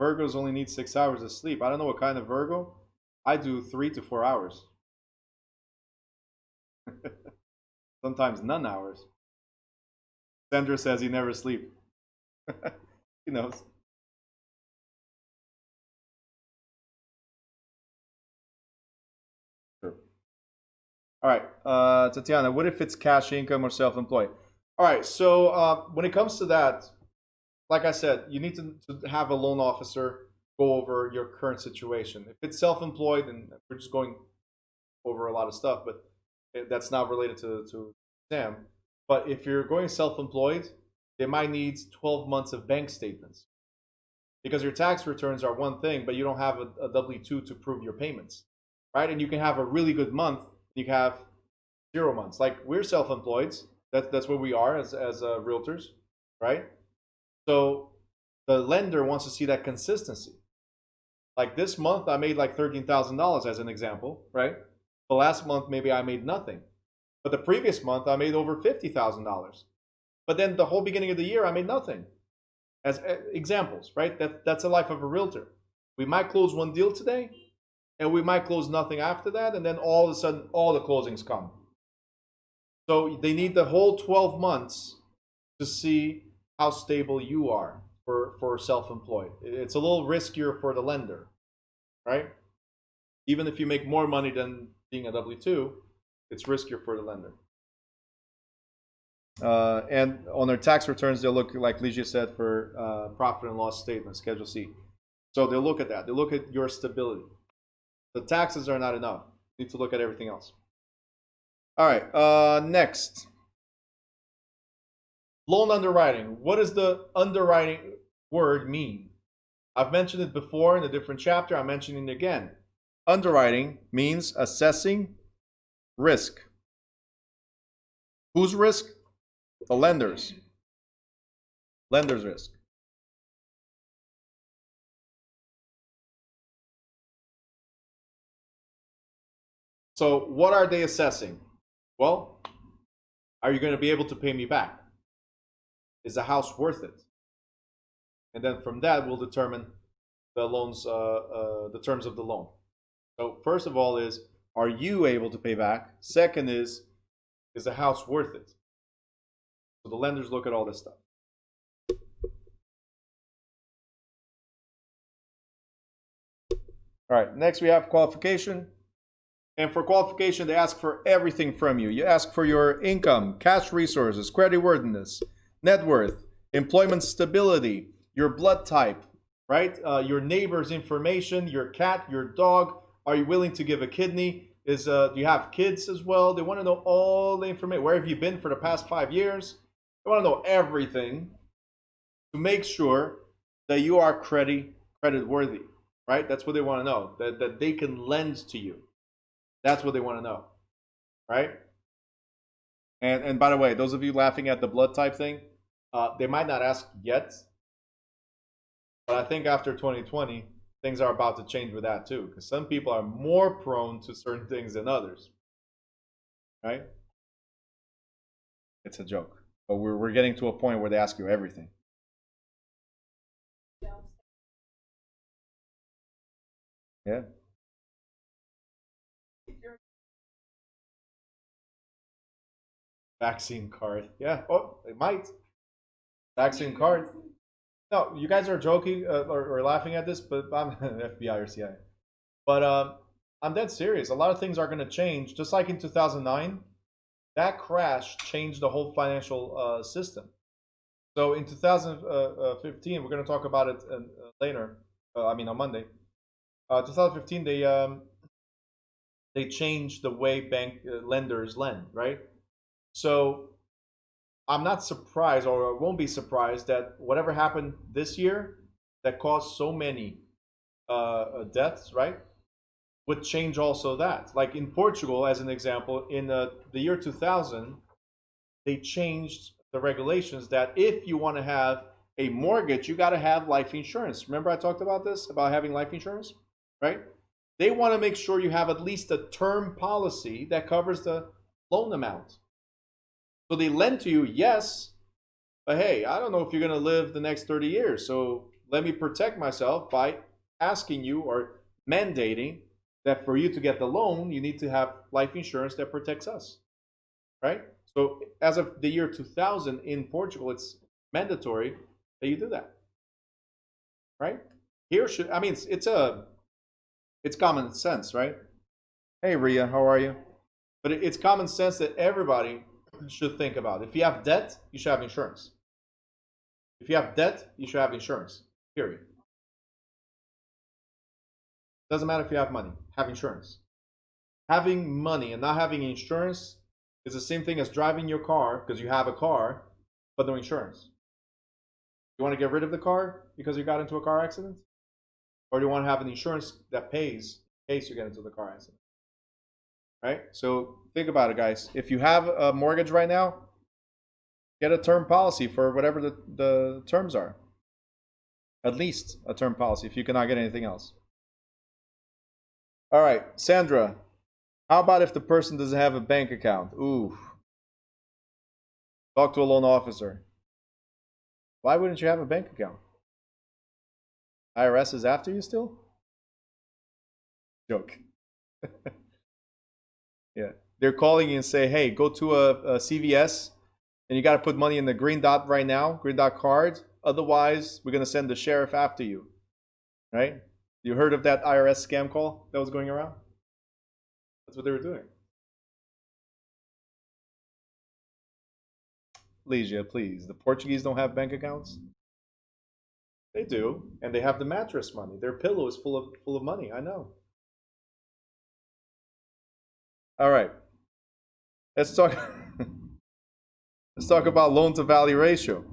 Virgos only need 6 hours of sleep. I don't know what kind of Virgo. I do 3 to 4 hours. Sometimes none hours. Sandra says he never sleeps. He knows. Sure. All right, Tatiana, what if it's cash income or self-employed? All right, so when it comes to that, like I said, you need to have a loan officer go over your current situation. If it's self-employed, and we're just going over a lot of stuff, but that's not related to Sam. But if you're going self-employed, they might need 12 months of bank statements because your tax returns are one thing, but you don't have a W-2 to prove your payments, right? And you can have a really good month, you can have 0 months. Like we're self-employed, that's what we are as realtors, right? So the lender wants to see that consistency. Like this month, I made like $13,000 as an example, right? The last month, maybe I made nothing. But the previous month, I made over $50,000. But then the whole beginning of the year, I made nothing. As examples, right? That's the life of a realtor. We might close one deal today, and we might close nothing after that, and then all of a sudden, all the closings come. So they need the whole 12 months to see how stable you are for self-employed. It's a little riskier for the lender, right? Even if you make more money than being a W-2, it's riskier for the lender. And on their tax returns, they'll look, like Ligia said, for profit and loss statement, Schedule C. So they'll look at that. They'll look at your stability. The taxes are not enough. You need to look at everything else. All right, next. Loan underwriting. What does the underwriting word mean? I've mentioned it before in a different chapter. I'm mentioning it again. Underwriting means assessing risk. Whose risk? The lender's. Lender's risk. So what are they assessing? Well, are you going to be able to pay me back? Is the house worth it? And then from that, we'll determine the loans, the terms of the loan. So first of all is, are you able to pay back? Second is the house worth it? So the lenders look at all this stuff. All right, next we have qualification. And for qualification, they ask for everything from you. You ask for your income, cash resources, creditworthiness, net worth, employment stability, your blood type, right? Your neighbor's information, your cat, your dog. Are you willing to give a kidney? Do you have kids as well? They want to know all the information. Where have you been for the past 5 years? They want to know everything to make sure that you are credit worthy, right? That's what they want to know, that they can lend to you. That's what they want to know, right? And by the way, those of you laughing at the blood type thing, they might not ask yet, but I think after 2020, things are about to change with that too, because some people are more prone to certain things than others, right? It's a joke, but we're getting to a point where they ask you everything. Yeah. Vaccine card. Yeah. Oh, it might. Vaccine card. No, you guys are joking or laughing at this, but I'm FBI or CIA. But I'm dead serious. A lot of things are going to change. Just like in 2009, that crash changed the whole financial system. So in 2015, we're going to talk about it later. I mean, on Monday. 2015, they changed the way bank lenders lend, right? So I'm not surprised, or won't be surprised, that whatever happened this year that caused so many deaths, right, would change also that. Like in Portugal, as an example, in the year 2000, they changed the regulations that if you want to have a mortgage, you got to have life insurance. Remember I talked about this, about having life insurance, right? They want to make sure you have at least a term policy that covers the loan amount. So they lend to you, yes, but hey, I don't know if you're going to live the next 30 years. So let me protect myself by asking you or mandating that for you to get the loan, you need to have life insurance that protects us, right? So as of the year 2000 in Portugal, it's mandatory that you do that, right? Here should, I mean, it's common sense, right? Hey, Ria, how are you? But it's common sense that everybody should think about. If you have debt, you should have insurance. If you have debt, you should have insurance, period. Doesn't matter if you have money, have insurance. Having money and not having insurance is the same thing as driving your car because you have a car, but no insurance. You want to get rid of the car because you got into a car accident? Or do you want to have an insurance that pays in case you get into the car accident? Right? So think about it, guys. If you have a mortgage right now, get a term policy for whatever the terms are. At least a term policy if you cannot get anything else. All right, Sandra. How about if the person doesn't have a bank account? Ooh. Talk to a loan officer. Why wouldn't you have a bank account? IRS is after you still? Joke. Yeah. They're calling you and say, hey, go to a CVS and you got to put money in the green dot right now, green dot card. Otherwise, we're going to send the sheriff after you. Right? You heard of that IRS scam call that was going around? That's what they were doing. Legia, please. The Portuguese don't have bank accounts? They do. And they have the mattress money. Their pillow is full of money. I know. All right. Let's talk about loan to value ratio.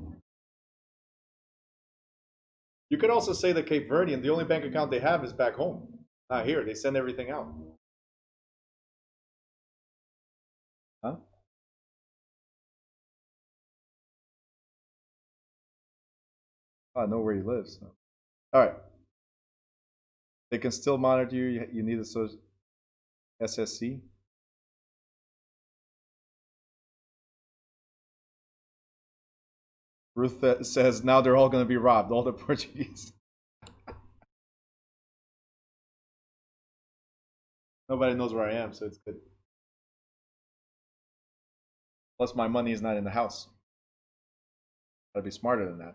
You could also say that Cape Verdean, the only bank account they have is back home. Not here. They send everything out. Huh? I know where he lives. So. All right. They can still monitor you. You need a SSC. Ruth says now they're all going to be robbed, all the Portuguese. Nobody knows where I am, so it's good. Plus, my money is not in the house. Gotta be smarter than that.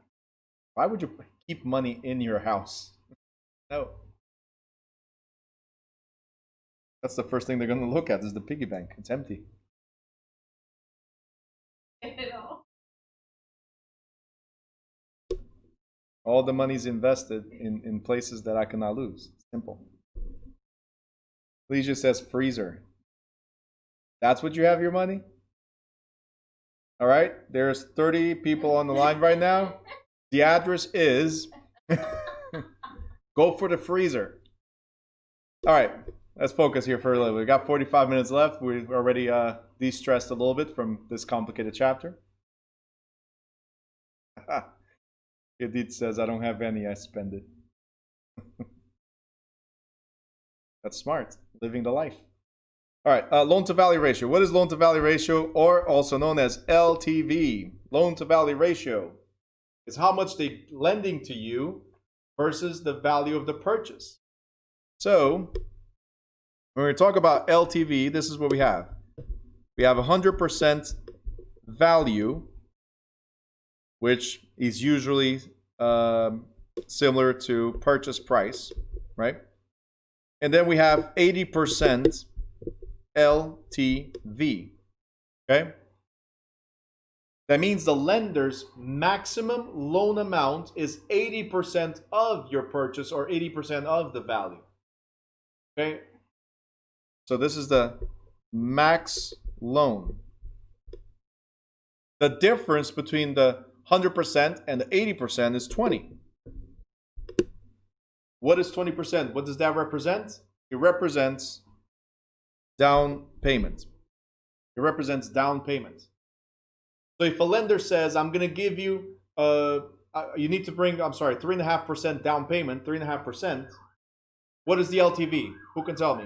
Why would you keep money in your house? No. That's the first thing they're going to look at is the piggy bank. It's empty. All the money's invested in places that I cannot lose. Simple. Leisure says freezer. That's what you have your money? All right. There's 30 people on the line right now. The address is go for the freezer. All right. Let's focus here for a little. We got 45 minutes left. We've already de-stressed a little bit from this complicated chapter. Edith says, I don't have any, I spend it. That's smart, living the life. All right, loan to value ratio. What is loan to value ratio, or also known as LTV? Loan to value ratio is how much they're lending to you versus the value of the purchase. So when we talk about LTV, this is what we have. We have 100% value, which is usually similar to purchase price, right? And then we have 80% LTV, okay? That means the lender's maximum loan amount is 80% of your purchase or 80% of the value, okay? So this is the max loan. The difference between the 100% and the 80% is 20. What is 20%? What does that represent? It represents down payment. It represents down payment. So if a lender says, I'm going to give you, you need to bring, 3.5% down payment, 3.5%, what is the LTV? Who can tell me?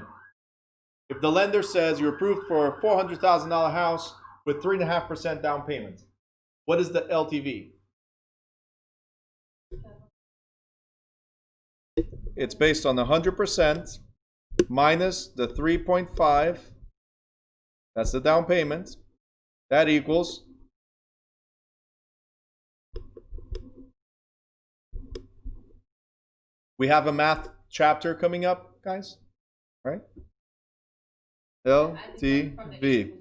If the lender says you're approved for a $400,000 house with 3.5% down payment, what is the LTV? It's based on 100% minus the 3.5. That's the down payment. That equals we have a math chapter coming up, guys. Right? LTV.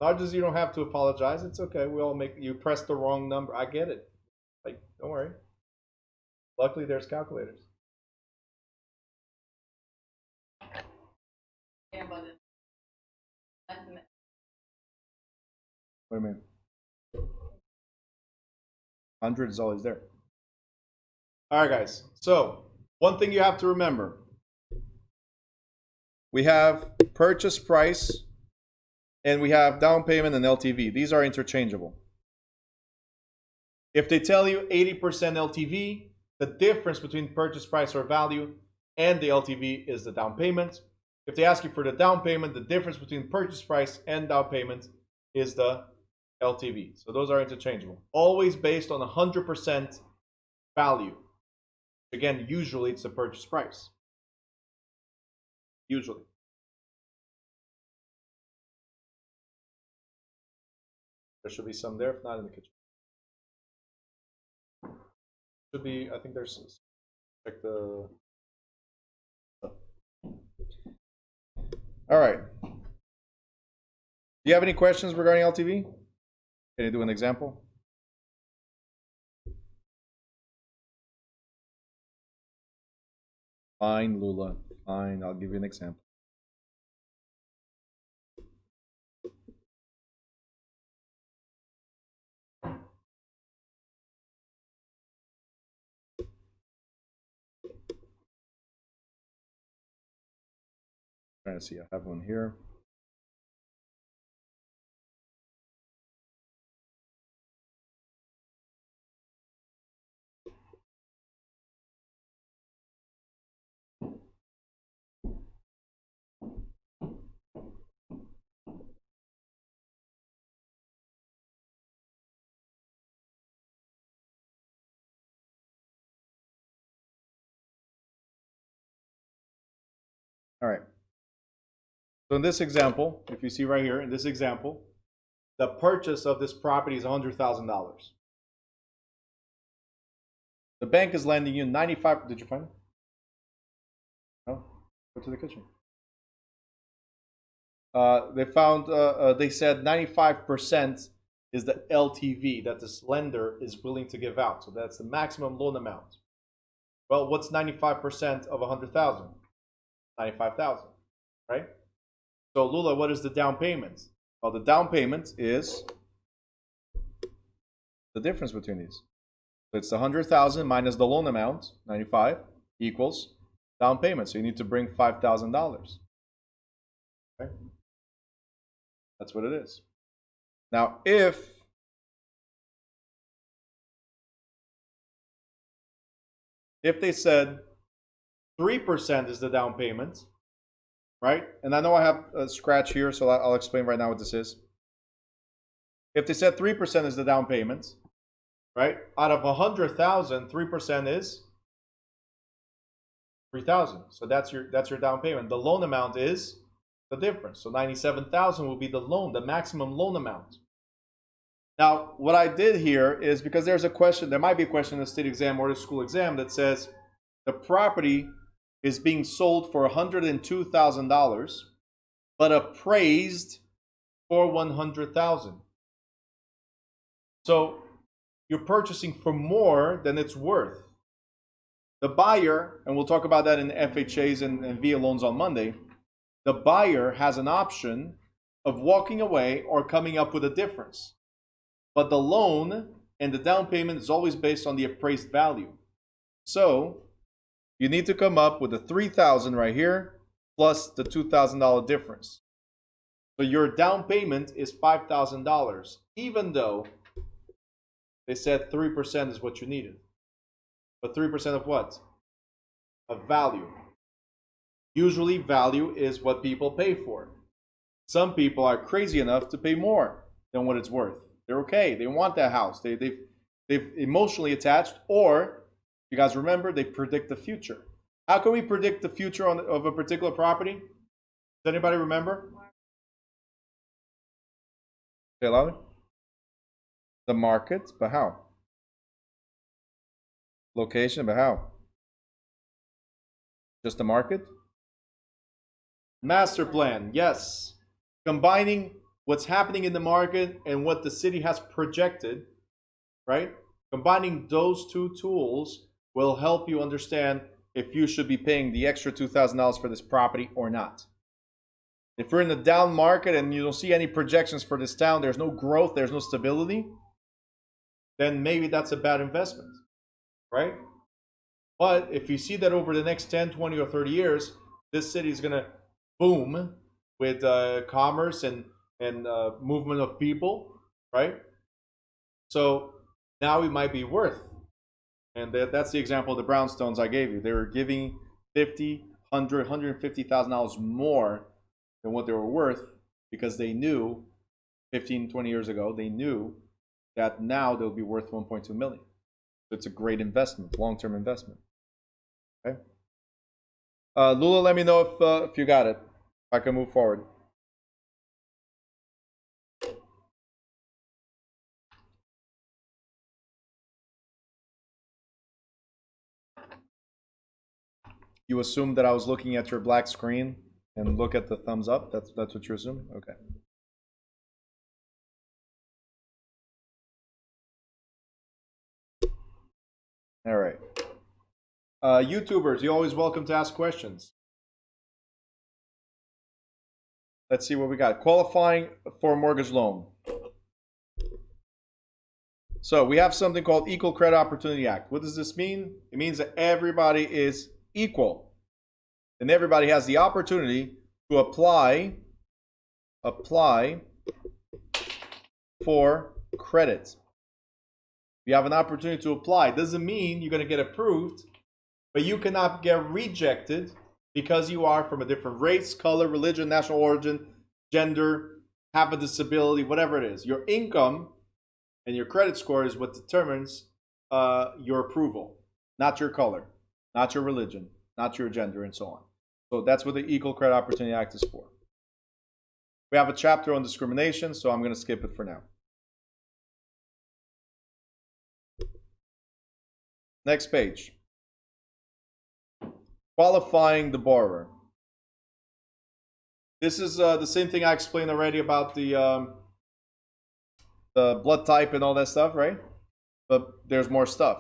Not just you don't have to apologize. It's okay. We all make you press the wrong number. I get it. Like, don't worry. Luckily, there's calculators. Wait a minute. 100 is always there. All right, guys. So one thing you have to remember: we have purchase price. And we have down payment and LTV. These are interchangeable. If they tell you 80% LTV, the difference between purchase price or value and the LTV is the down payment. If they ask you for the down payment, the difference between purchase price and down payment is the LTV. So those are interchangeable. Always based on 100% value. Again, usually it's the purchase price. Usually. There should be some there, if not in the kitchen. Should be, I think there's, check the, oh. All right. Do you have any questions regarding LTV? Can you do an example? Fine, Lula. Fine, I'll give you an example. Trying to see, I have one here. All right. So in this example, if you see right here, in this example, the purchase of this property is $100,000. The bank is lending you 95. Did you find it? No? Go to the kitchen. They found, they said 95% is the LTV that this lender is willing to give out. So that's the maximum loan amount. Well, what's 95% of 100,000? 95,000, right? So Lula, what is the down payment? Well, the down payment is the difference between these. So it's 100,000 minus the loan amount, 95, equals down payment. So you need to bring $5,000. Okay? That's what it is. Now, if they said 3% is the down payment, right? And I know I have a scratch here, so I'll explain right now what this is. If they said 3% is the down payment, right? Out of 100,000, 3% is 3,000. So that's your down payment. The loan amount is the difference. So 97,000 will be the loan, the maximum loan amount. Now, what I did here is, because there's a question, there might be a question in the state exam or the school exam that says the property is being sold for $102,000, but appraised for $100,000. So you're purchasing for more than it's worth. The buyer, and we'll talk about that in FHAs and VA loans on Monday, the buyer has an option of walking away or coming up with a difference. But the loan and the down payment is always based on the appraised value. So you need to come up with the $3,000 right here plus the $2,000 difference. So your down payment is $5,000, even though they said 3% is what you needed. But 3% of what? Of value. Usually value is what people pay for. Some people are crazy enough to pay more than what it's worth. They're okay. They want that house. They've emotionally attached, or you guys remember, they predict the future. How can we predict the future of a particular property? Does anybody remember? Say it louder. The market, but how? Location, but how? Just the market? Master plan, yes. Combining what's happening in the market and what the city has projected, right? Combining those two tools will help you understand if you should be paying the extra $2,000 for this property or not. If we're in the down market and you don't see any projections for this town, there's no growth, there's no stability, then maybe that's a bad investment, right? But if you see that over the next 10, 20, or 30 years, this city is going to boom with commerce and movement of people, right? So now it might be worth And that's the example of the brownstones I gave you. They were giving $50, $100, $150,000 more than what they were worth because they knew 15, 20 years ago, they knew that now they'll be worth 1.2 million. So it's a great investment, long-term investment. Okay. Lula, let me know if you got it. If I can move forward. You assume that I was looking at your black screen and look at the thumbs up? That's what you assume? Okay. All right. YouTubers, you're always welcome to ask questions. Let's see what we got. Qualifying for a mortgage loan. So we have something called Equal Credit Opportunity Act. What does this mean? It means that everybody is equal. And everybody has the opportunity to apply for credit. You have an opportunity to apply. Doesn't mean you're going to get approved, but you cannot get rejected because you are from a different race, color, religion, national origin, gender, have a disability, whatever it is. Your income and your credit score is what determines your approval, not your color, not your religion, not your gender, and so on. So that's what the Equal Credit Opportunity Act is for. We have a chapter on discrimination, so I'm going to skip it for now. Next page. Qualifying the borrower. This is the same thing I explained already about the blood type and all that stuff, right? But there's more stuff.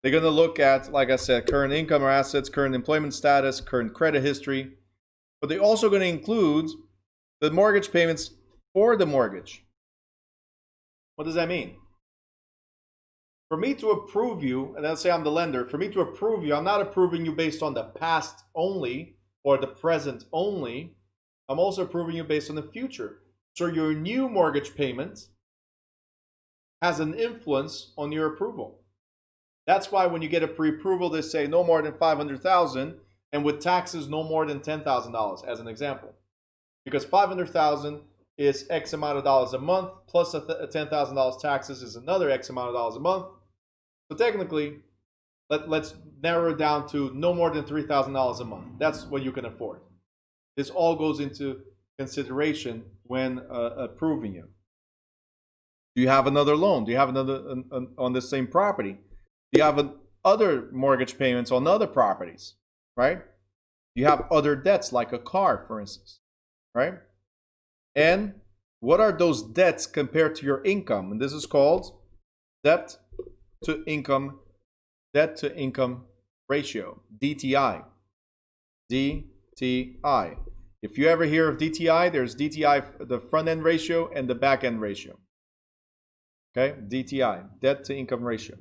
They're going to look at, like I said, current income or assets, current employment status, current credit history. But they're also going to include the mortgage payments for the mortgage. What does that mean? For me to approve you, and let's say I'm the lender, for me to approve you, I'm not approving you based on the past only or the present only. I'm also approving you based on the future. So your new mortgage payment has an influence on your approval. That's why when you get a pre-approval, they say no more than $500,000, and with taxes, no more than $10,000, as an example. Because $500,000 is X amount of dollars a month, plus a $10,000 taxes is another X amount of dollars a month. So technically, let's narrow it down to no more than $3,000 a month. That's what you can afford. This all goes into consideration when approving you. Do you have another loan? Do you have another on the same property? Do you have other mortgage payments on other properties, right? Do you have other debts like a car, for instance, right? And what are those debts compared to your income? And this is called debt to income ratio, DTI. DTI. If you ever hear of DTI, there's DTI, the front end ratio and the back end ratio. Okay, DTI, debt to income ratio.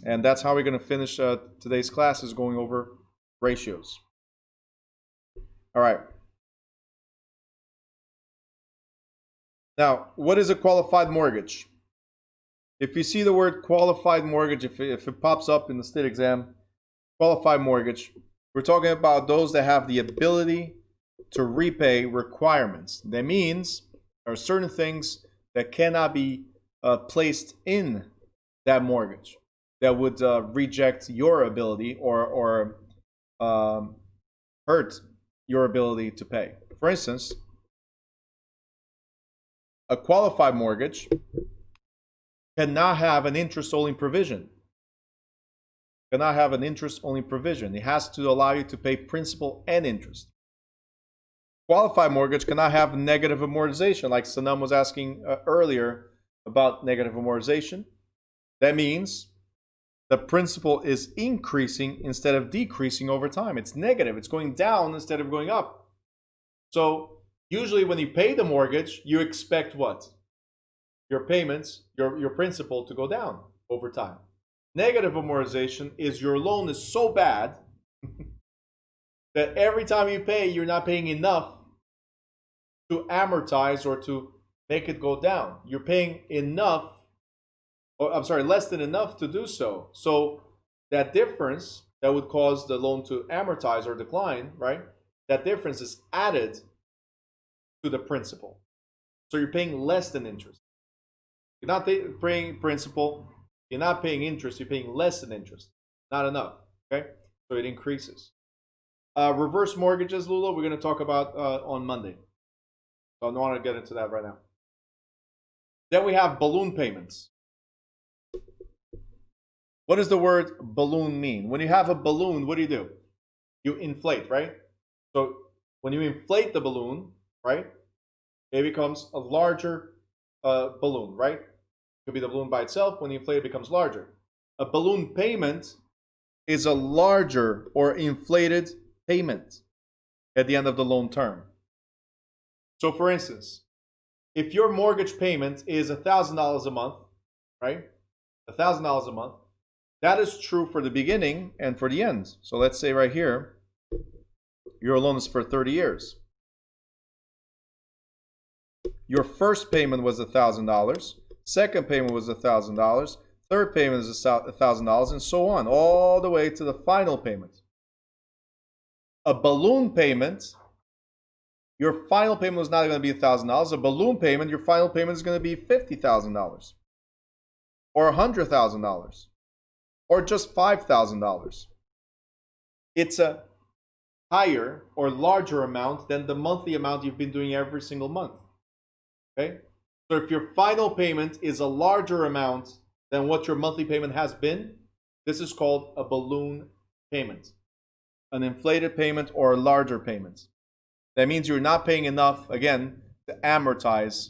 And that's how we're going to finish today's class, is going over ratios. All right. Now, what is a qualified mortgage? If you see the word qualified mortgage, if it pops up in the state exam, qualified mortgage, we're talking about those that have the ability to repay requirements. That means there are certain things that cannot be placed in that mortgage that would reject your ability or hurt your ability to pay. For instance, a qualified mortgage cannot have an interest-only provision. Cannot have an interest-only provision. It has to allow you to pay principal and interest. Qualified mortgage cannot have negative amortization, like Sanam was asking earlier about negative amortization. That means the principal is increasing instead of decreasing over time. It's negative. It's going down instead of going up. So usually when you pay the mortgage, you expect what? Your payments, your principal to go down over time. Negative amortization is your loan is so bad that every time you pay, you're not paying enough to amortize or to make it go down. You're paying enough or I'm sorry, less than enough to do so. So that difference that would cause the loan to amortize or decline, right? That difference is added to the principal. So you're paying less than interest. You're not paying principal, you're not paying interest, you're paying less than interest. Not enough, okay? So it increases. Reverse mortgages, Lula, we're going to talk about on Monday. So I don't want to get into that right now. Then we have balloon payments. What does the word balloon mean? When you have a balloon, what do? You inflate, right? So when you inflate the balloon, right, it becomes a larger balloon, right? It could be the balloon by itself. When you inflate, it becomes larger. A balloon payment is a larger or inflated payment at the end of the loan term. So for instance, if your mortgage payment is $1,000 a month, right? $1,000 a month, that is true for the beginning and for the end. So let's say right here, your loan is for 30 years. Your first payment was $1,000, second payment was $1,000, third payment is $1,000, and so on, all the way to the final payment. A balloon payment, your final payment was not going to be $1,000. A balloon payment, your final payment is going to be $50,000 or $100,000 or just $5,000. It's a higher or larger amount than the monthly amount you've been doing every single month. Okay? So if your final payment is a larger amount than what your monthly payment has been, this is called a balloon payment, an inflated payment or a larger payment. That means you're not paying enough, again, to amortize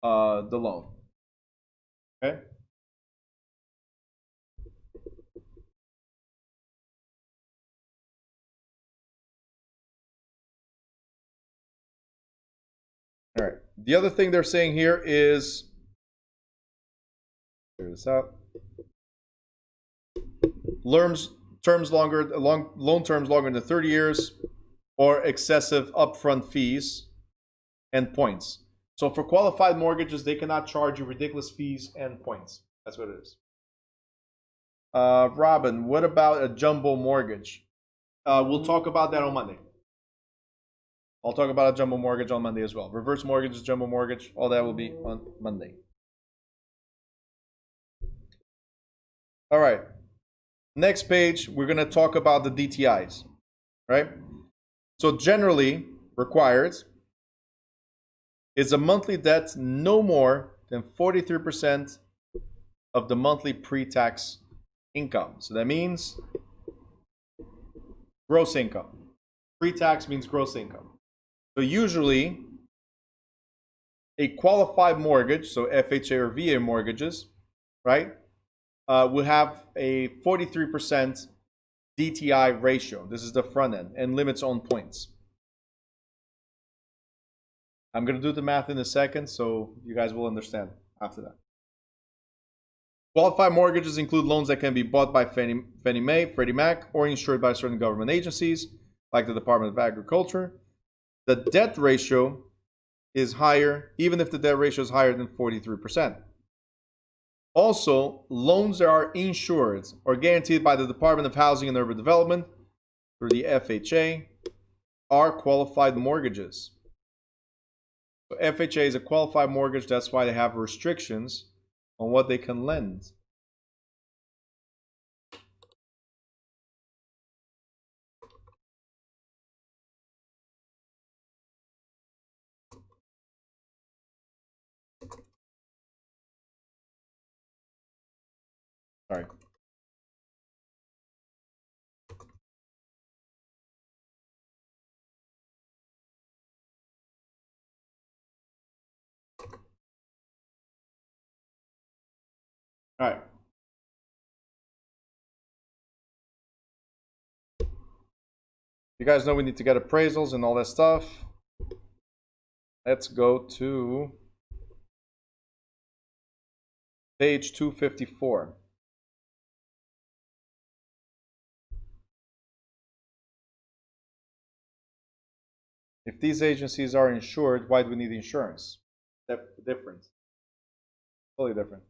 the loan. Okay? All right. The other thing they're saying here is, figure this out. Loan terms longer than 30 years, or excessive upfront fees and points. So for qualified mortgages, they cannot charge you ridiculous fees and points. That's what it is. Robin, what about a jumbo mortgage? We'll talk about that on Monday. I'll talk about a jumbo mortgage on Monday as well. Reverse mortgages, jumbo mortgage, all that will be on Monday. All right. Next page, we're going to talk about the DTIs, right? So generally required is a monthly debt no more than 43% of the monthly pre-tax income. So that means gross income. Pre-tax means gross income. So usually a qualified mortgage, so FHA or VA mortgages, right, will have a 43% DTI ratio. This is the front end and limits on points. I'm going to do the math in a second, so you guys will understand after that. Qualified mortgages include loans that can be bought by Fannie Mae, Freddie Mac, or insured by certain government agencies, like the Department of Agriculture. The debt ratio is higher, even if the debt ratio is higher than 43%. Also, loans that are insured or guaranteed by the Department of Housing and Urban Development through the FHA are qualified mortgages. So FHA is a qualified mortgage. That's why they have restrictions on what they can lend. Sorry. All right. You guys know we need to get appraisals and all that stuff. Let's go to page 254. If these agencies are insured, why do we need insurance? Different. Totally different.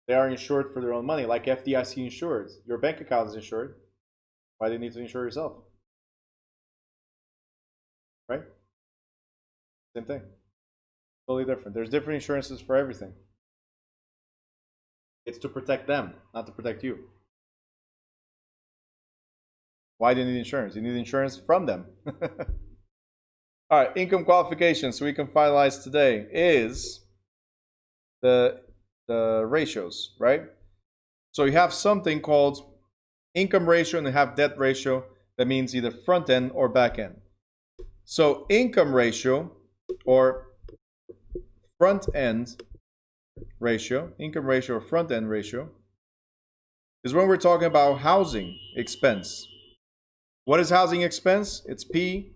They are insured for their own money, like FDIC insured. Your bank account is insured. Why do you need to insure yourself? Right? Same thing. Totally different. There's different insurances for everything. It's to protect them, not to protect you. Why do you need insurance? You need insurance from them. All right, income qualification, so we can finalize today, is the ratios, right? So you have something called income ratio and you have debt ratio. That means either front end or back end. So income ratio or front end ratio, income ratio or front end ratio, is when we're talking about housing expense. What is housing expense? It's PITI.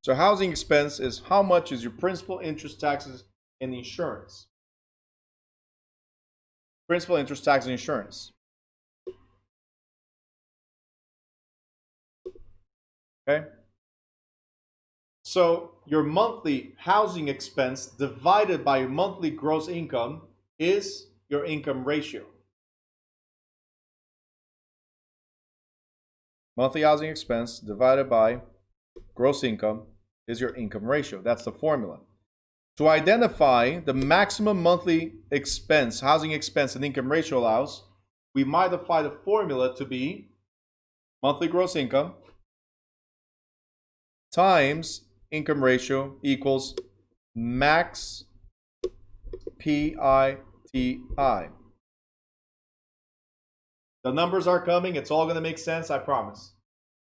So housing expense is how much is your principal, interest, taxes, and insurance. Principal, interest, tax, and insurance. Okay? So your monthly housing expense divided by your monthly gross income is your income ratio. Monthly housing expense divided by gross income is your income ratio. That's the formula. To identify the maximum monthly expense, housing expense, and income ratio allows, we modify the formula to be monthly gross income times income ratio equals max PITI. The numbers are coming. It's all going to make sense, I promise.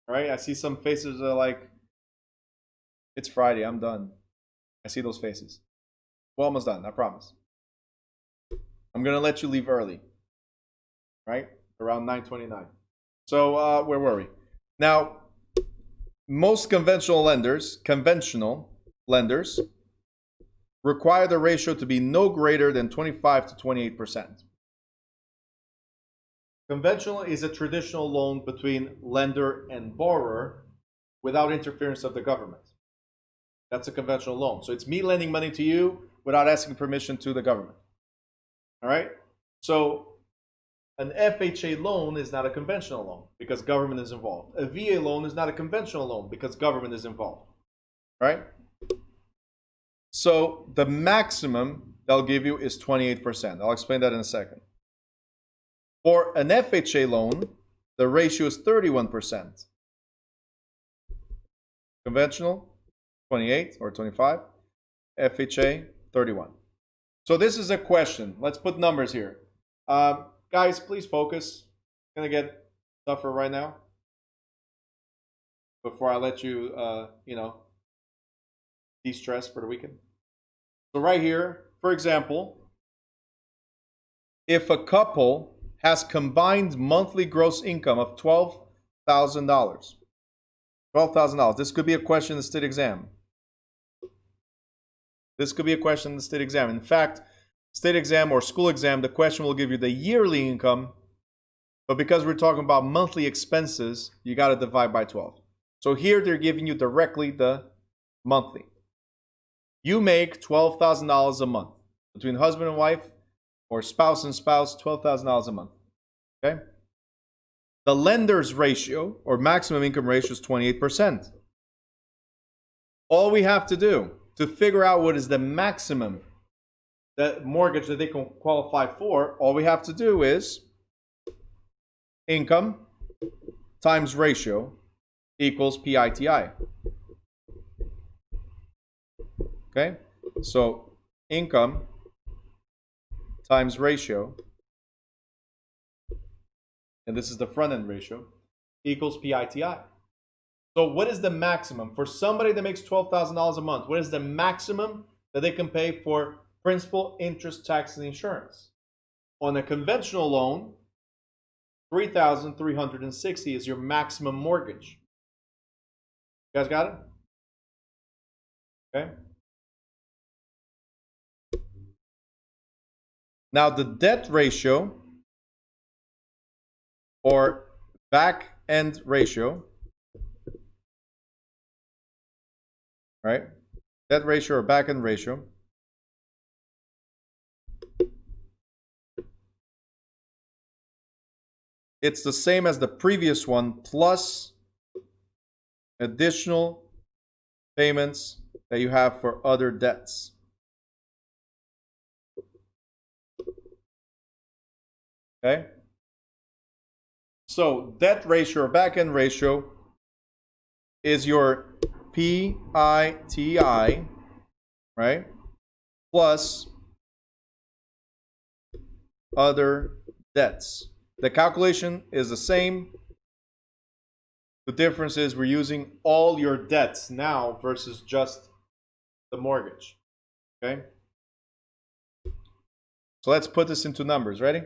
All right? I see some faces that are like, it's Friday, I'm done. I see those faces. We're almost done, I promise. I'm going to let you leave early. Right? Around 9:29. So, where were we? Now, most conventional lenders require the ratio to be no greater than 25 to 28%. Conventional is a traditional loan between lender and borrower without interference of the government. That's a conventional loan. So it's me lending money to you without asking permission to the government. All right? So an FHA loan is not a conventional loan because government is involved. A VA loan is not a conventional loan because government is involved. All right? So the maximum they'll give you is 28%. I'll explain that in a second. For an FHA loan, the ratio is 31%. Conventional, 28 or 25. FHA, 31. So this is a question. Let's put numbers here. Guys, please focus. I'm going to get tougher right now before I let you, de-stress for the weekend. So right here, for example, if a couple has combined monthly gross income of $12,000. $12,000. This could be a question in the state exam. This could be a question in the state exam. In fact, state exam or school exam, the question will give you the yearly income, but because we're talking about monthly expenses, you got to divide by 12. So here they're giving you directly the monthly. You make $12,000 a month between husband and wife, or spouse and spouse, $12,000 a month. Okay? The lender's ratio, or maximum income ratio, is 28%. All we have to do to figure out what is the maximum that mortgage that they can qualify for, all we have to do is income times ratio equals PITI. Okay? So income times ratio, and this is the front end ratio, equals PITI. So what is the maximum for somebody that makes $12,000 a month? What is the maximum that they can pay for principal, interest, tax, and insurance? On a conventional loan, $3,360 is your maximum mortgage. You guys got it? Okay. Now the debt ratio or back end ratio, right? Debt ratio or back end ratio it's the same as the previous one plus additional payments that you have for other debts. Okay? So debt ratio or back-end ratio is your PITI, right? Plus other debts. The calculation is the same. The difference is we're using all your debts now versus just the mortgage. Okay? So let's put this into numbers. Ready?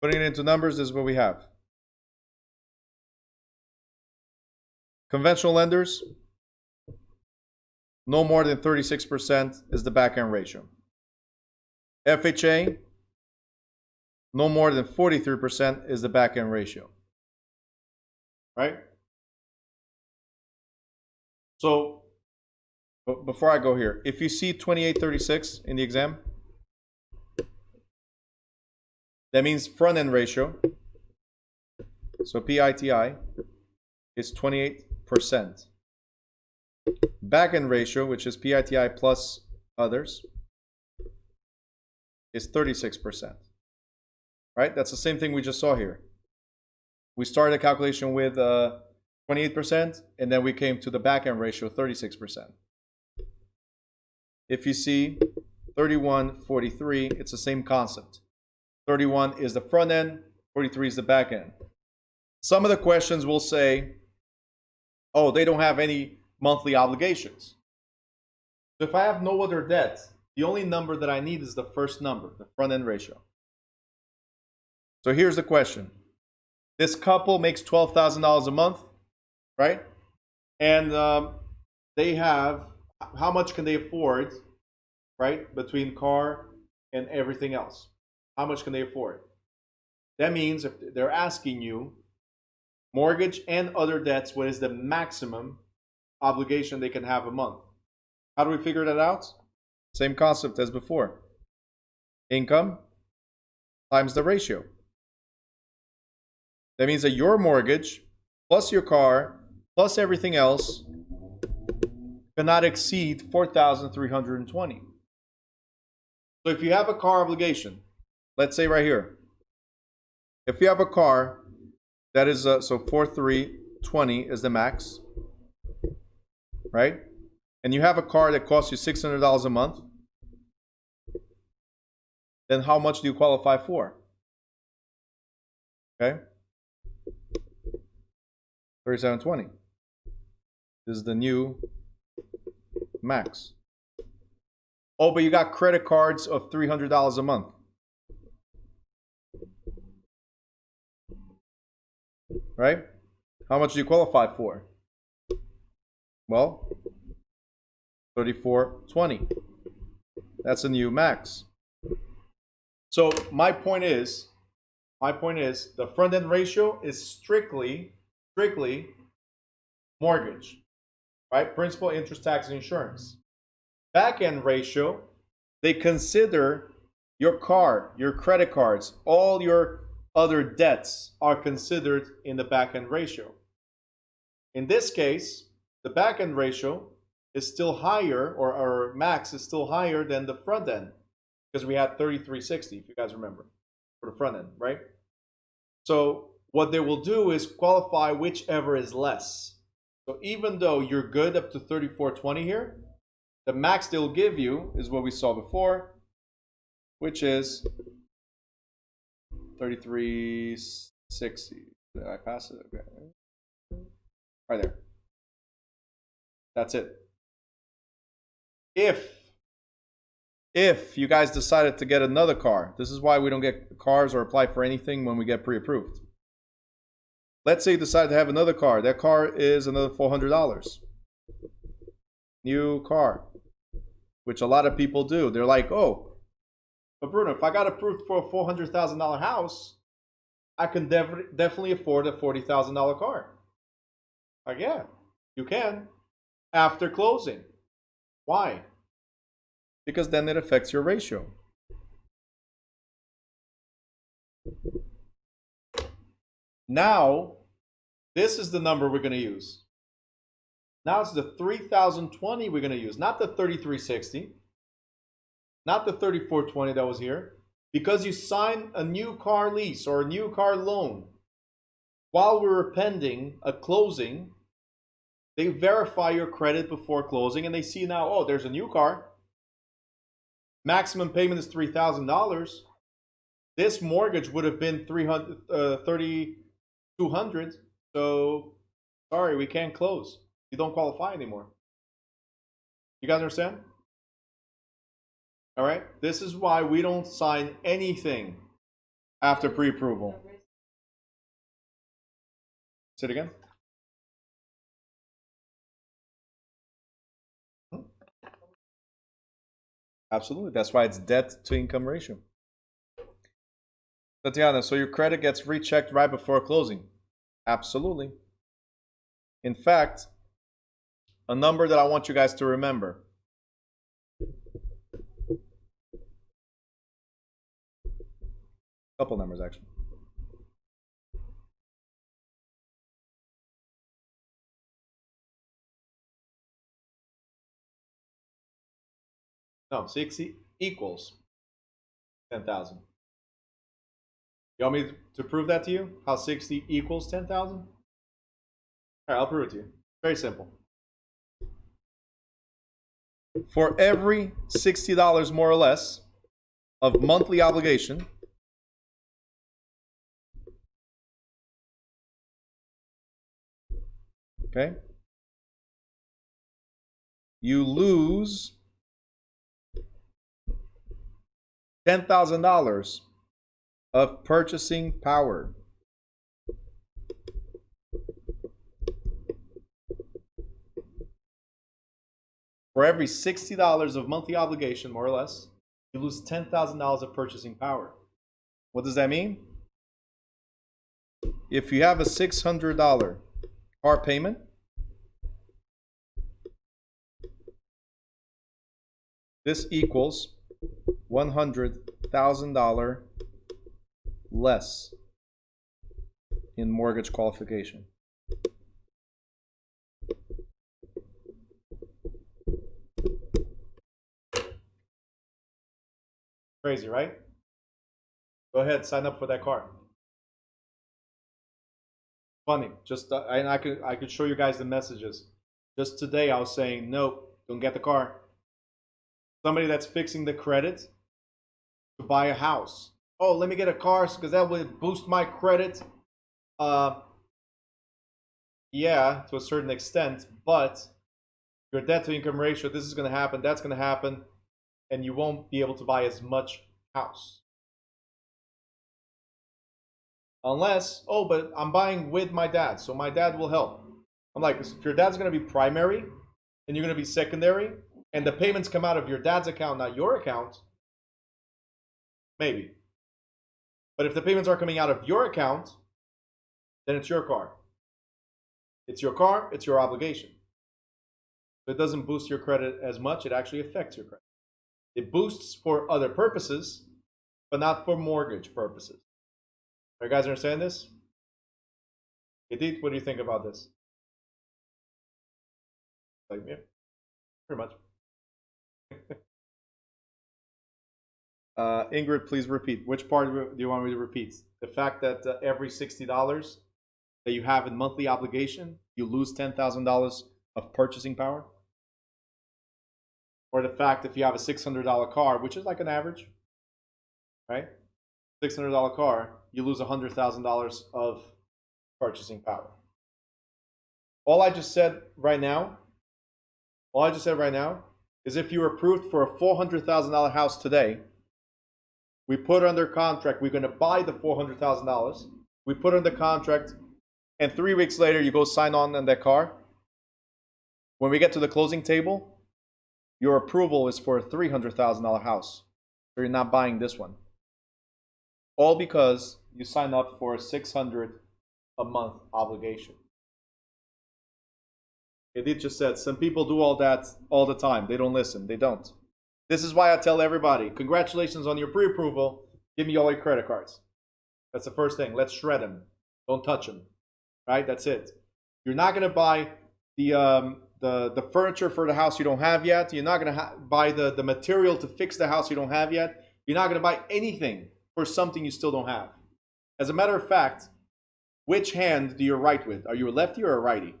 Putting it into numbers is what we have. Conventional lenders, no more than 36% is the back-end ratio. FHA, no more than 43% is the back-end ratio. Right? So, before I go here, if you see 2836 in the exam, that means front-end ratio, so PITI, is 28%. Back-end ratio, which is PITI plus others, is 36%. Right? That's the same thing we just saw here. We started the calculation with 28%, and then we came to the back-end ratio, 36%. If you see 3143, it's the same concept. 31 is the front end, 43 is the back end. Some of the questions will say, oh, they don't have any monthly obligations. So if I have no other debts, the only number that I need is the first number, the front end ratio. So here's the question. This couple makes $12,000 a month, right? And they have, how much can they afford, right? Between car and everything else. How much can they afford? That means if they're asking you, mortgage and other debts, what is the maximum obligation they can have a month? How do we figure that out? Same concept as before. Income times the ratio. That means that your mortgage plus your car plus everything else cannot exceed $4,320. So if you have a car obligation, let's say right here, if you have a car that is so 4,320 is the max, right? And you have a car that costs you $600 a month, then how much do you qualify for? Okay, 3,720. This is the new max. Oh, but you got credit cards of $300 a month. Right? How much do you qualify for? Well, 3,420. That's a new max. So my point is the front end ratio is strictly mortgage, right? Principal, interest, tax, and insurance. Back end ratio, they consider your car, your credit cards, all your other debts are considered in the back end ratio. In this case, the back end ratio is still higher, or our max is still higher than the front end, because we had 3,360, if you guys remember, for the front end, right? So what they will do is qualify whichever is less. So even though you're good up to 3,420 here, the max they'll give you is what we saw before, which is 3,360. Did I pass it? Okay. Right there. That's it. If you guys decided to get another car, this is why we don't get cars or apply for anything when we get pre-approved. Let's say you decide to have another car. That car is another $400. New car, which a lot of people do. They're like, oh, but Bruno, if I got approved for a $400,000 house, I can definitely afford a $40,000 car. Like, yeah, you can after closing. Why? Because then it affects your ratio. Now, this is the number we're going to use. Now it's the 3020 we're going to use, not the 3360, not the 3420 that was here. Because you sign a new car lease or a new car loan while we were pending a closing, they verify your credit before closing and they see now, oh, there's a new car. Maximum payment is $3,000. This mortgage would have been $3,200. So, sorry, we can't close. You don't qualify anymore. You guys understand? All right. This is why we don't sign anything after pre-approval. Say it again. Absolutely. That's why it's debt to income ratio. Tatiana, so your credit gets rechecked right before closing? Absolutely. In fact, a number that I want you guys to remember. Couple numbers, actually. No, 60 equals 10,000. You want me to prove that to you? How 60 equals 10,000? All right, I'll prove it to you. Very simple. For every $60 more or less of monthly obligation, okay, you lose $10,000 of purchasing power. For every $60 of monthly obligation, more or less, you lose $10,000 of purchasing power. What does that mean? If you have a $600 car payment, this equals $100,000 less in mortgage qualification. Crazy, right? Go ahead, sign up for that car. Funny, just and I could show you guys the messages. Just today, I was saying, nope, don't get the car. Somebody that's fixing the credit to buy a house. Oh, let me get a car because that would boost my credit. Yeah, to a certain extent, but your debt to income ratio, this is going to happen, that's going to happen, and you won't be able to buy as much house. Unless, oh, but I'm buying with my dad, so my dad will help. I'm like, if your dad's going to be primary and you're going to be secondary, and the payments come out of your dad's account, not your account, maybe. But if the payments are coming out of your account, then it's your car. It's your car, it's your obligation. So it doesn't boost your credit as much, it actually affects your credit. It boosts for other purposes, but not for mortgage purposes. Are you guys understand this? Edith, what do you think about this? Like, yeah, pretty much. Ingrid, please repeat. Which part do you want me to repeat? The fact that every $60 that you have in monthly obligation, you lose $10,000 of purchasing power? Or the fact if you have a $600 car, which is like an average, right? $600 car, you lose $100,000 of purchasing power. All I just said right now is if you were approved for a $400,000 house today, we put under contract, we're going to buy the $400,000, we put under contract, and 3 weeks later you go sign on that car. When we get to the closing table, your approval is for a $300,000 house. So you're not buying this one. All because you signed up for a $600 a month obligation. Edith just said, some people do all that all the time. They don't listen. They don't. This is why I tell everybody, congratulations on your pre-approval. Give me all your credit cards. That's the first thing. Let's shred them. Don't touch them. Right? That's it. You're not going to buy the furniture for the house you don't have yet. You're not going to buy the material to fix the house you don't have yet. You're not going to buy anything for something you still don't have. As a matter of fact, which hand do you write with? Are you a lefty or a righty?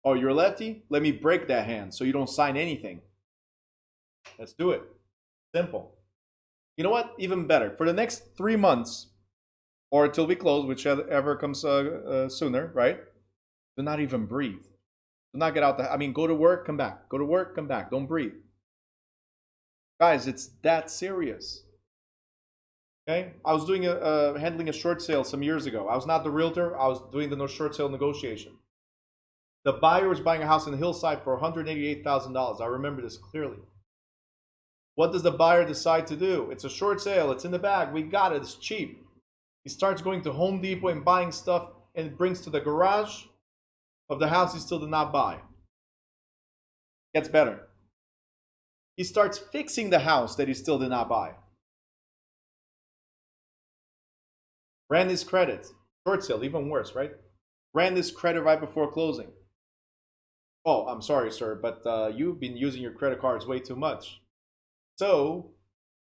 Oh, you're a lefty? Let me break that hand so you don't sign anything. Let's do it. Simple. You know what? Even better. For the next 3 months, or until we close, whichever comes sooner, right? Do not even breathe. Do not get out I mean, go to work, come back. Go to work, come back. Don't breathe. Guys, it's that serious. Okay? I was doing handling a short sale some years ago. I was not the realtor. I was doing the short sale negotiation. The buyer was buying a house in the hillside for $188,000. I remember this clearly. What does the buyer decide to do? It's a short sale. It's in the bag. We got it. It's cheap. He starts going to Home Depot and buying stuff and brings to the garage of the house he still did not buy. Gets better. He starts fixing the house that he still did not buy. Ran his credit. Short sale, even worse, right? Ran his credit right before closing. Oh, I'm sorry, sir, but you've been using your credit cards way too much. So,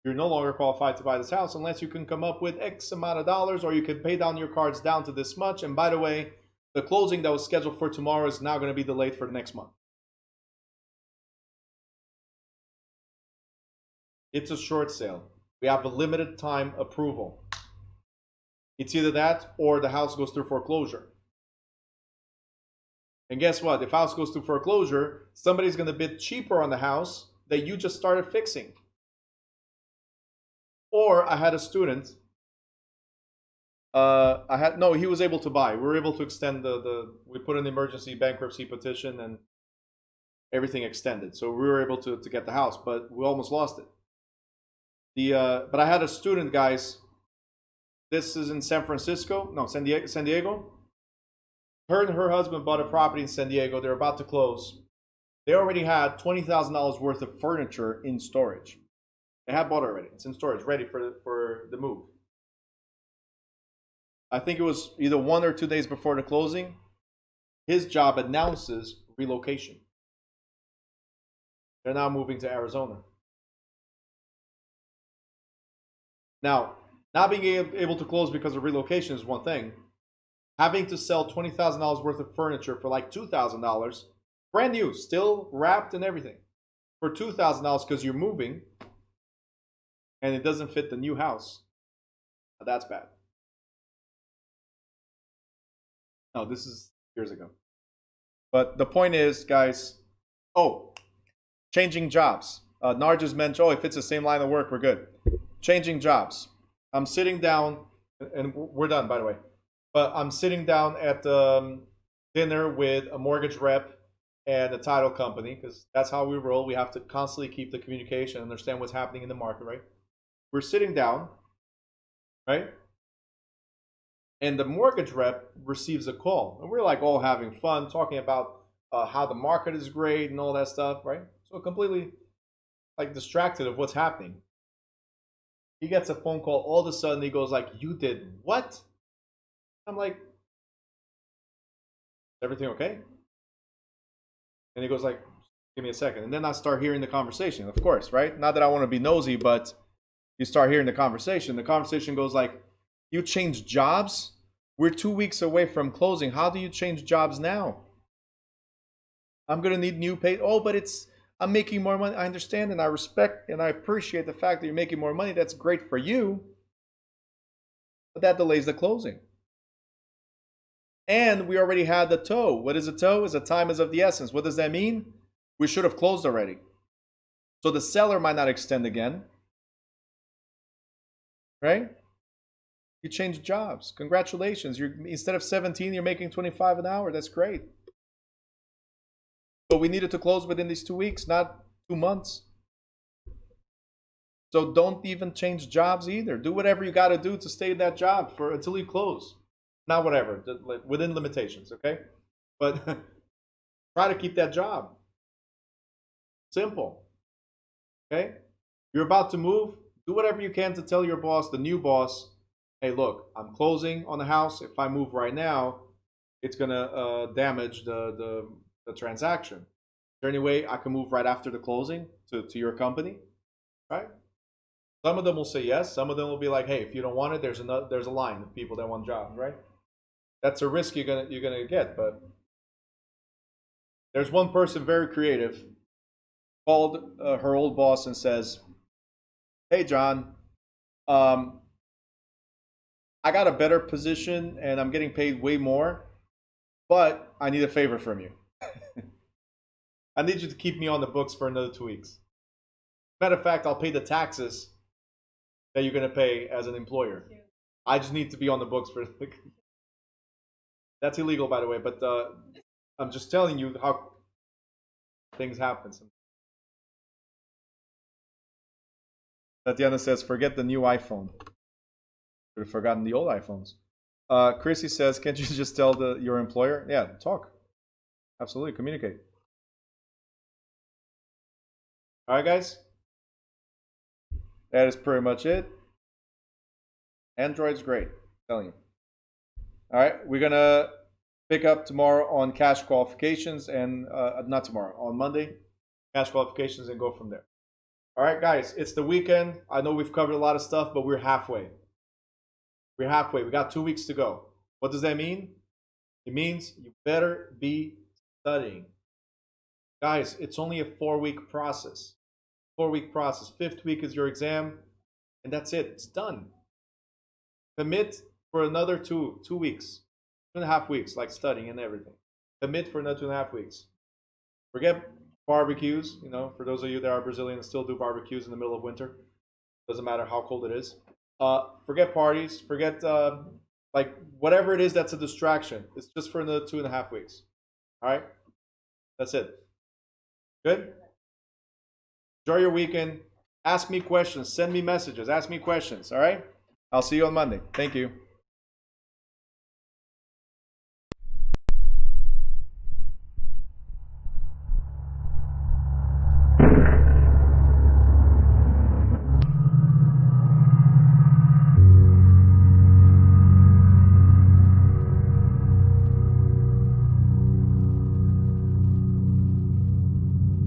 you're no longer qualified to buy this house unless you can come up with X amount of dollars, or you can pay down your cards down to this much. And by the way, the closing that was scheduled for tomorrow is now going to be delayed for the next month. It's a short sale. We have a limited time approval. It's either that or the house goes through foreclosure. And guess what? If house goes through foreclosure, somebody's going to bid cheaper on the house that you just started fixing. Or I had a student. He was able to buy. We were able to extend we put an emergency bankruptcy petition and everything extended. So we were able to get the house, but we almost lost it. But I had a student, guys. This is in San Francisco. No, San Diego. Her and her husband bought a property in San Diego. They're about to close. They already had $20,000 worth of furniture in storage. They had bought already. It's in storage, ready for the move. I think it was either 1 or 2 days before the closing. His job announces relocation. They're now moving to Arizona. Now, not being able to close because of relocation is one thing. Having to sell $20,000 worth of furniture for like $2,000, brand new, still wrapped and everything, for $2,000 because you're moving and it doesn't fit the new house. Now, that's bad. No, this is years ago. But the point is, guys, changing jobs. Nar just mentioned, if it's the same line of work, we're good. Changing jobs. I'm sitting down, and we're done, by the way. But I'm sitting down at dinner with a mortgage rep and a title company, because that's how we roll. We have to constantly keep the communication, understand what's happening in the market, right? We're sitting down, right? And the mortgage rep receives a call. And we're like all having fun, talking about how the market is great and all that stuff, right? So completely like distracted of what's happening. He gets a phone call. All of a sudden, he goes like, "You did what?" I'm like, "Is everything okay?" And he goes like, "Give me a second." And then I start hearing the conversation, of course, right? Not that I want to be nosy, but you start hearing the conversation. The conversation goes like, "You changed jobs? We're 2 weeks away from closing. How do you change jobs now? I'm going to need new pay." "Oh, but I'm making more money." "I understand and I respect and I appreciate the fact that you're making more money. That's great for you. But that delays the closing. And we already had the tow." What is a tow? Is a time is of the essence. What does that mean? We should have closed already. So the seller might not extend again. Right? You changed jobs. Congratulations. Instead of 17, you're making 25 an hour. That's great. But we needed to close within these 2 weeks, not 2 months. So don't even change jobs either. Do whatever you got to do to stay in that job until you close. Not whatever, within limitations, okay? But try to keep that job. Simple. Okay? You're about to move. Do whatever you can to tell your boss, the new boss, hey, look, I'm closing on the house. If I move right now, it's gonna damage the transaction. Is there any way I can move right after the closing to your company? Right? Some of them will say yes. Some of them will be like, hey, if you don't want it, there's a line of people that want jobs, right? That's a risk you're gonna get. But there's one person very creative, called her old boss and says, hey, John, um, I got a better position and I'm getting paid way more, but I need a favor from you. I need you to keep me on the books for another 2 weeks. Matter of fact, I'll pay the taxes that you're going to pay as an employer. I just need to be on the books for. That's illegal, by the way, but I'm just telling you how things happen. Tatiana says, forget the new iPhone. Should have forgotten the old iPhones. Chrissy says, can't you just tell your employer? Yeah, talk. Absolutely, communicate. All right, guys. That is pretty much it. Android's great, I'm telling you. All right, we're gonna pick up tomorrow on cash qualifications, and not tomorrow, on Monday, cash qualifications, and go from there. All right, guys, it's the weekend. I know we've covered a lot of stuff, but we're halfway. We're halfway. We got 2 weeks to go. What does that mean? It means you better be studying. Guys, it's only a 4-week process. 4-week process. 5th week is your exam, and that's it. It's done. Commit for another 2 weeks, 2.5 weeks, like studying and everything. Commit for another 2.5 weeks. Forget barbecues. You know, for those of you that are Brazilian and still do barbecues in the middle of winter, doesn't matter how cold it is. Forget parties. Forget like whatever it is that's a distraction. It's just for another 2.5 weeks. All right, that's it. Good. Enjoy your weekend. Ask me questions. Send me messages. Ask me questions. All right. I'll see you on Monday. Thank you.